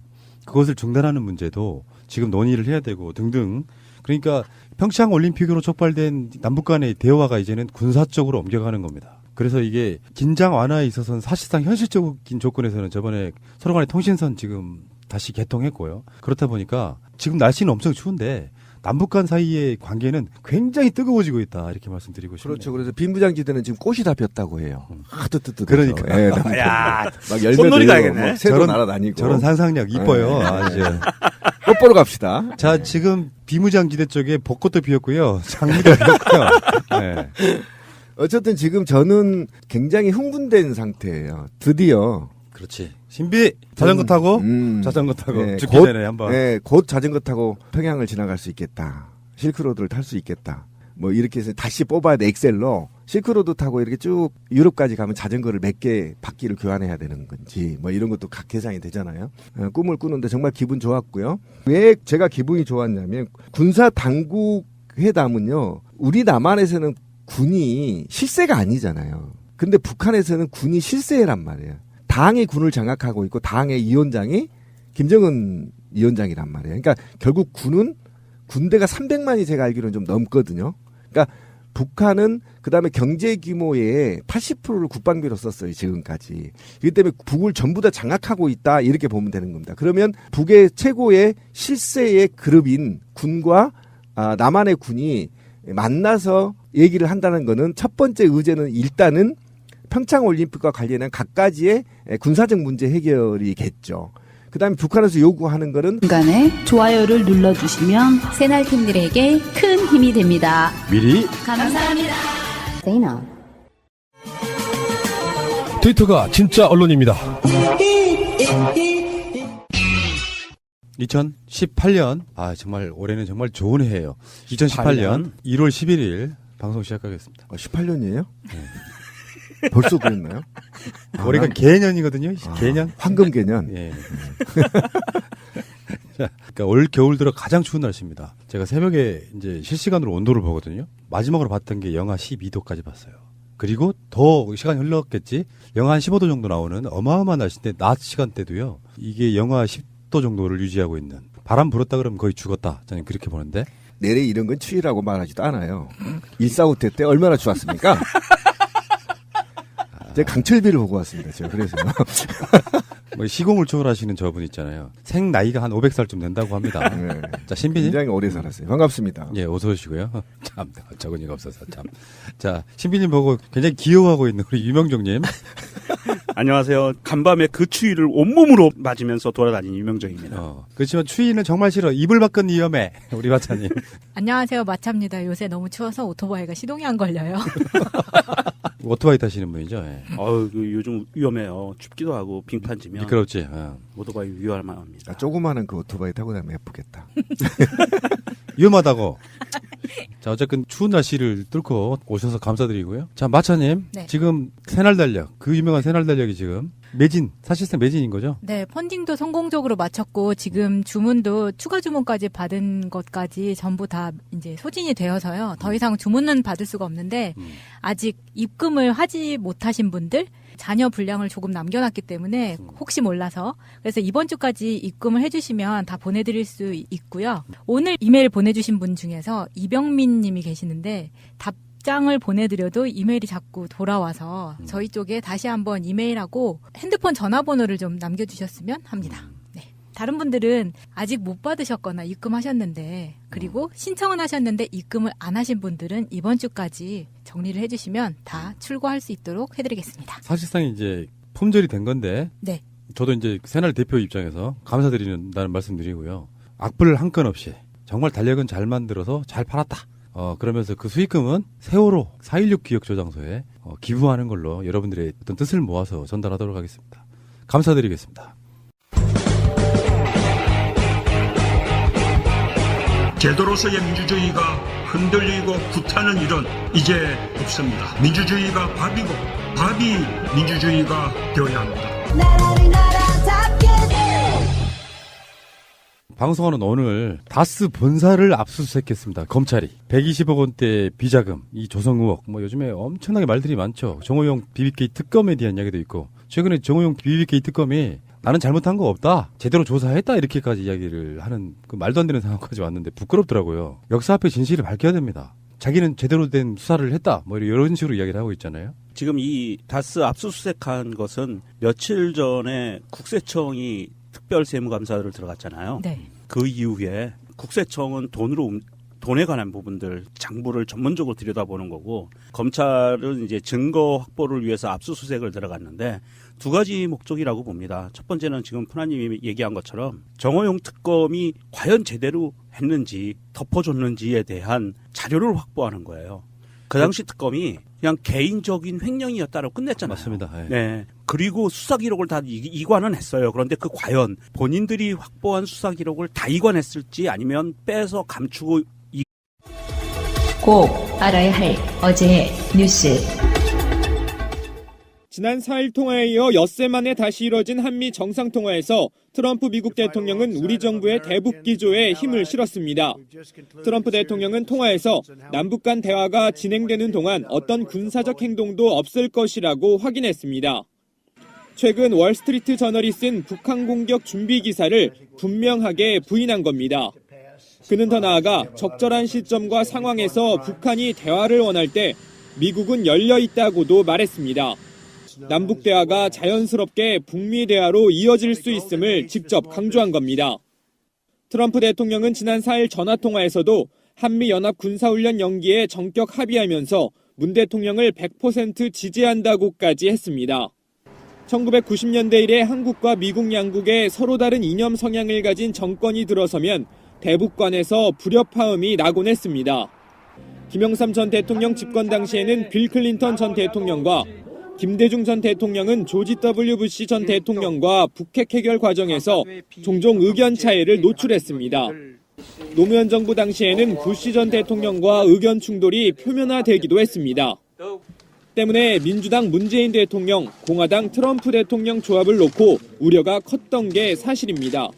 그것을 중단하는 문제도 지금 논의를 해야 되고 등등. 그러니까 평창 올림픽으로 촉발된 남북 간의 대화가 이제는 군사적으로 옮겨가는 겁니다. 그래서 이게 긴장 완화에 있어서는 사실상 현실적인 조건에서는 저번에 서로 간의 통신선 지금 다시 개통했고요. 그렇다 보니까 지금 날씨는 엄청 추운데 남북 간 사이의 관계는 굉장히 뜨거워지고 있다 이렇게 말씀드리고 싶네요. 그렇죠. 그래서 빈부장지대는 지금 꽃이 다 폈다고 해요. 하도 뜨뜻. 그러니까. 예, 야, 막 열매도 꽃놀이 있고, 가야겠네. 막 새도 날아다니고. 저런 상상력 이뻐요. 아주. 꽃 보러 갑시다. 자, 지금 비무장지대 쪽에 벚꽃도 피었고요. 장미도 피었고요. 네. 어쨌든 지금 저는 굉장히 흥분된 상태예요. 드디어. 그렇지. 신비 자전거 타고 자전거 타고 네, 죽기 전에 한번. 네, 곧 자전거 타고 평양을 지나갈 수 있겠다. 실크로드를 탈 수 있겠다. 뭐 이렇게 해서 다시 뽑아야 돼. 엑셀로 실크로드 타고 이렇게 쭉 유럽까지 가면 자전거를 몇 개 바퀴를 교환해야 되는 건지 뭐 이런 것도 각 계산이 되잖아요. 꿈을 꾸는데 정말 기분 좋았고요. 왜 제가 기분이 좋았냐면 군사 당국 회담은요. 우리 남한에서는 군이 실세가 아니잖아요. 근데 북한에서는 군이 실세란 말이에요. 당이 군을 장악하고 있고 당의 위원장이 김정은 위원장이란 말이에요. 그러니까 결국 군은 군대가 300만이 제가 알기로는 좀 넘거든요. 그러니까 북한은 그다음에 경제 규모의 80%를 국방비로 썼어요. 지금까지. 그렇기 때문에 북을 전부 다 장악하고 있다 이렇게 보면 되는 겁니다. 그러면 북의 최고의 실세의 그룹인 군과 남한의 군이 만나서 얘기를 한다는 거는 첫 번째 의제는 일단은 평창올림픽과 관련한 각가지의 군사적 문제 해결이겠죠. 그다음에 북한에서 요구하는 거는 중간에 좋아요를 눌러주시면 새날팀들에게 큰 힘이 됩니다. 미리 감사합니다. 트위터가 진짜 언론입니다. 2018년 정말 올해는 정말 좋은 해예요. 2018년 1월 11일 방송 시작하겠습니다. 18년이에요? 네. 벌써 그랬나요? 올해가 개년이거든요. 개년. 황금 개년. 예. 자, 그러니까 올 겨울 들어 가장 추운 날씨입니다. 제가 새벽에 이제 실시간으로 온도를 보거든요. 마지막으로 봤던 게 영하 12도까지 봤어요. 그리고 더 시간이 흘렀겠지. 영하 한 15도 정도 나오는 어마어마한 날씨인데 낮 시간대도요. 이게 영하 10도 정도를 유지하고 있는. 바람 불었다 그러면 거의 죽었다. 저는 그렇게 보는데. 내래 이런 건 추위라고 말하지도 않아요. 1.4.5태 때 얼마나 추웠습니까? 제가 강철비를 보고 왔습니다. 제가 그래서. 뭐 시공을 초월하시는 저분 있잖아요. 생 나이가 한 500살쯤 된다고 합니다. 네. 자, 신비님. 굉장히 오래 살았어요. 반갑습니다. 예, 어서 오시고요. 참, 적은이가 없어서 참. 자, 신비님 보고 굉장히 귀여워하고 있는 우리 유명정님. 안녕하세요. 간밤에 그 추위를 온몸으로 맞으면서 돌아다니는 유명정입니다. 그렇지만 추위는 정말 싫어. 이불 밖은 위험해. 우리 마차님. 안녕하세요. 마차입니다. 요새 너무 추워서 오토바이가 시동이 안 걸려요. 오토바이 타시는 분이죠. 예. 요즘 위험해요. 춥기도 하고 빙판 지면. 미끄럽지. 오토바이 위험할 만합니다. 조그마한 그 오토바이 타고 다니면 예쁘겠다. 위험하다고. 자, 어쨌든 추운 날씨를 뚫고 오셔서 감사드리고요. 자, 마차님. 네. 지금 새날 달력. 그 유명한 새날 달력이 지금 매진. 사실상 매진인 거죠? 네, 펀딩도 성공적으로 마쳤고 지금 주문도 추가 주문까지 받은 것까지 전부 다 이제 소진이 되어서요. 더 이상 주문은 받을 수가 없는데 아직 입금을 하지 못하신 분들 자녀 분량을 조금 남겨놨기 때문에 혹시 몰라서 그래서 이번 주까지 입금을 해주시면 다 보내드릴 수 있고요. 오늘 이메일 보내주신 분 중에서 이병민 님이 계시는데 답장을 보내드려도 이메일이 자꾸 돌아와서 저희 쪽에 다시 한번 이메일하고 핸드폰 전화번호를 좀 남겨주셨으면 합니다. 네. 다른 분들은 아직 못 받으셨거나 입금하셨는데 그리고 신청은 하셨는데 입금을 안 하신 분들은 이번 주까지 정리를 해주시면 다 출고할 수 있도록 해드리겠습니다. 사실상 이제 품절이 된 건데. 네. 저도 이제 새날 대표 입장에서 감사드린다는 말씀드리고요. 악플 한 건 없이 정말 달력은 잘 만들어서 잘 팔았다. 그러면서 그 수익금은 세월호 4.16 기억저장소에 기부하는 걸로 여러분들의 어떤 뜻을 모아서 전달하도록 하겠습니다. 감사드리겠습니다. 제도로서의 민주주의가 흔들리고 구타는 일은 이제 없습니다. 민주주의가 밥이고 밥이 민주주의가 되어야 합니다. 방송하는 오늘 다스 본사를 압수수색했습니다. 검찰이 120억 원대 비자금, 이 조성 의혹, 뭐 요즘에 엄청나게 말들이 많죠. 정호용 BBK 특검에 대한 이야기도 있고 최근에 정호용 BBK 특검이 나는 잘못한 거 없다, 제대로 조사했다 이렇게까지 이야기를 하는 그 말도 안 되는 상황까지 왔는데 부끄럽더라고요. 역사 앞에 진실을 밝혀야 됩니다. 자기는 제대로 된 수사를 했다 뭐 이런 식으로 이야기를 하고 있잖아요. 지금 이 다스 압수수색한 것은 며칠 전에 국세청이 특별세무감사를 들어갔잖아요. 네. 그 이후에 국세청은 돈에 관한 부분들 장부를 전문적으로 들여다보는 거고, 검찰은 이제 증거 확보를 위해서 압수수색을 들어갔는데 두 가지 목적이라고 봅니다. 첫 번째는 지금 푸나님이 얘기한 것처럼 정호영 특검이 과연 제대로 했는지 덮어줬는지에 대한 자료를 확보하는 거예요. 그 당시 특검이 그냥 개인적인 횡령이었다고 끝냈잖아요. 맞습니다. 네. 그리고 수사 기록을 다 이관은 했어요. 그런데 그 과연 본인들이 확보한 수사 기록을 다 이관했을지 아니면 빼서 감추고 꼭 알아야 할 어제의 뉴스. 지난 4일 통화에 이어 엿새 만에 다시 이뤄진 한미 정상통화에서 트럼프 미국 대통령은 우리 정부의 대북 기조에 힘을 실었습니다. 트럼프 대통령은 통화에서 남북 간 대화가 진행되는 동안 어떤 군사적 행동도 없을 것이라고 확인했습니다. 최근 월스트리트 저널이 쓴 북한 공격 준비 기사를 분명하게 부인한 겁니다. 그는 더 나아가 적절한 시점과 상황에서 북한이 대화를 원할 때 미국은 열려 있다고도 말했습니다. 남북 대화가 자연스럽게 북미 대화로 이어질 수 있음을 직접 강조한 겁니다. 트럼프 대통령은 지난 4일 전화통화에서도 한미 연합 군사훈련 연기에 전격 합의하면서 문 대통령을 100% 지지한다고까지 했습니다. 1990년대 이래 한국과 미국 양국의 서로 다른 이념 성향을 가진 정권이 들어서면 대북관에서 불협화음이 나곤 했습니다. 김영삼 전 대통령 집권 당시에는 빌 클린턴 전 대통령과 김대중 전 대통령은 조지 W. 부시 전 대통령과 북핵 해결 과정에서 종종 의견 차이를 노출했습니다. 노무현 정부 당시에는 부시 전 대통령과 의견 충돌이 표면화되기도 했습니다. 때문에 민주당 문재인 대통령, 공화당 트럼프 대통령 조합을 놓고 우려가 컸던 게 사실입니다.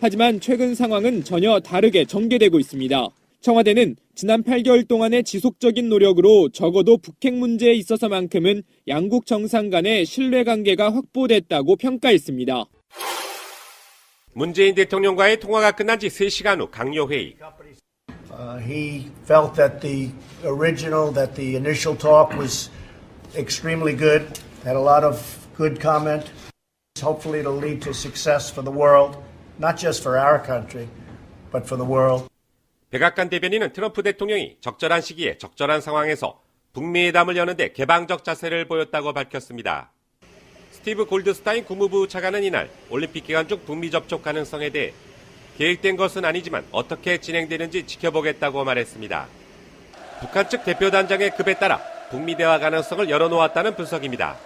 하지만 최근 상황은 전혀 다르게 전개되고 있습니다. 청와대는 지난 8개월 동안의 지속적인 노력으로 적어도 북핵 문제에 있어서만큼은 양국 정상 간의 신뢰관계가 확보됐다고 평가했습니다. 문재인 대통령과의 통화가 끝난 지 3시간 후 강요 회의. He felt that the initial talk was extremely good, had a lot of good comment. Hopefully it'll lead to success for the world, not just for our country, but for the world. 백악관 대변인은 트럼프 대통령이 적절한 시기에 적절한 상황에서 북미회담을 여는데 개방적 자세를 보였다고 밝혔습니다. 스티브 골드스타인 국무부 차관은 이날 올림픽 기간 중 북미 접촉 가능성에 대해 계획된 것은 아니지만 어떻게 진행되는지 지켜보겠다고 말했습니다. 북한 측 대표단장의 급에 따라 북미 대화 가능성을 열어놓았다는 분석입니다.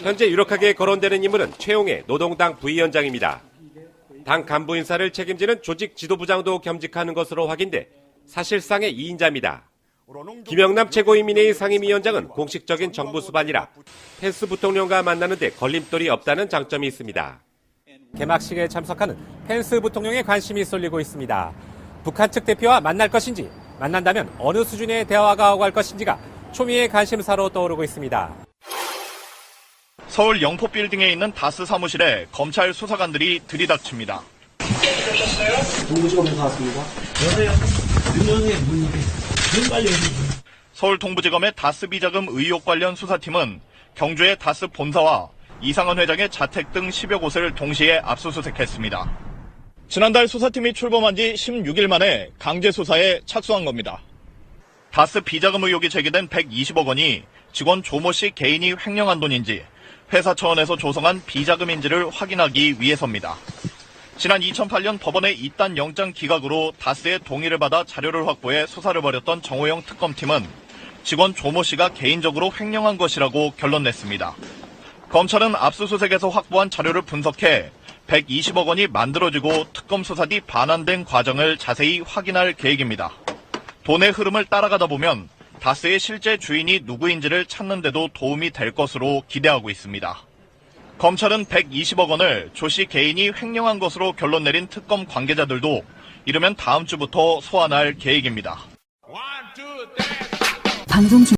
현재 유력하게 거론되는 인물은 최용해 노동당 부위원장입니다. 당 간부 인사를 책임지는 조직 지도부장도 겸직하는 것으로 확인돼 사실상의 2인자입니다. 김영남 최고인민회의 상임위원장은 공식적인 정부 수반이라 펜스 부통령과 만나는데 걸림돌이 없다는 장점이 있습니다. 개막식에 참석하는 펜스 부통령에 관심이 쏠리고 있습니다. 북한 측 대표와 만날 것인지, 만난다면 어느 수준의 대화가 오갈 것인지가 초미의 관심사로 떠오르고 있습니다. 서울 영포빌딩에 있는 다스 사무실에 검찰 수사관들이 들이닥칩니다. 동부지검에서 왔습니다. 여보세요. 윤영의 문입에 빨리 서울 동부지검의 다스 비자금 의혹 관련 수사팀은 경주의 다스 본사와 이상은 회장의 자택 등 10여 곳을 동시에 압수수색했습니다. 지난달 수사팀이 출범한 지 16일 만에 강제 수사에 착수한 겁니다. 다스 비자금 의혹이 제기된 120억 원이 직원 조모 씨 개인이 횡령한 돈인지 회사 차원에서 조성한 비자금인지를 확인하기 위해서입니다. 지난 2008년 법원의 이단 영장 기각으로 다스의 동의를 받아 자료를 확보해 수사를 벌였던 정호영 특검팀은 직원 조모 씨가 개인적으로 횡령한 것이라고 결론냈습니다. 검찰은 압수수색에서 확보한 자료를 분석해 120억 원이 만들어지고 특검 수사 뒤 반환된 과정을 자세히 확인할 계획입니다. 돈의 흐름을 따라가다 보면 다스의 실제 주인이 누구인지를 찾는 데도 도움이 될 것으로 기대하고 있습니다. 검찰은 120억 원을 조 씨 개인이 횡령한 것으로 결론 내린 특검 관계자들도 이르면 다음 주부터 소환할 계획입니다. 방송 중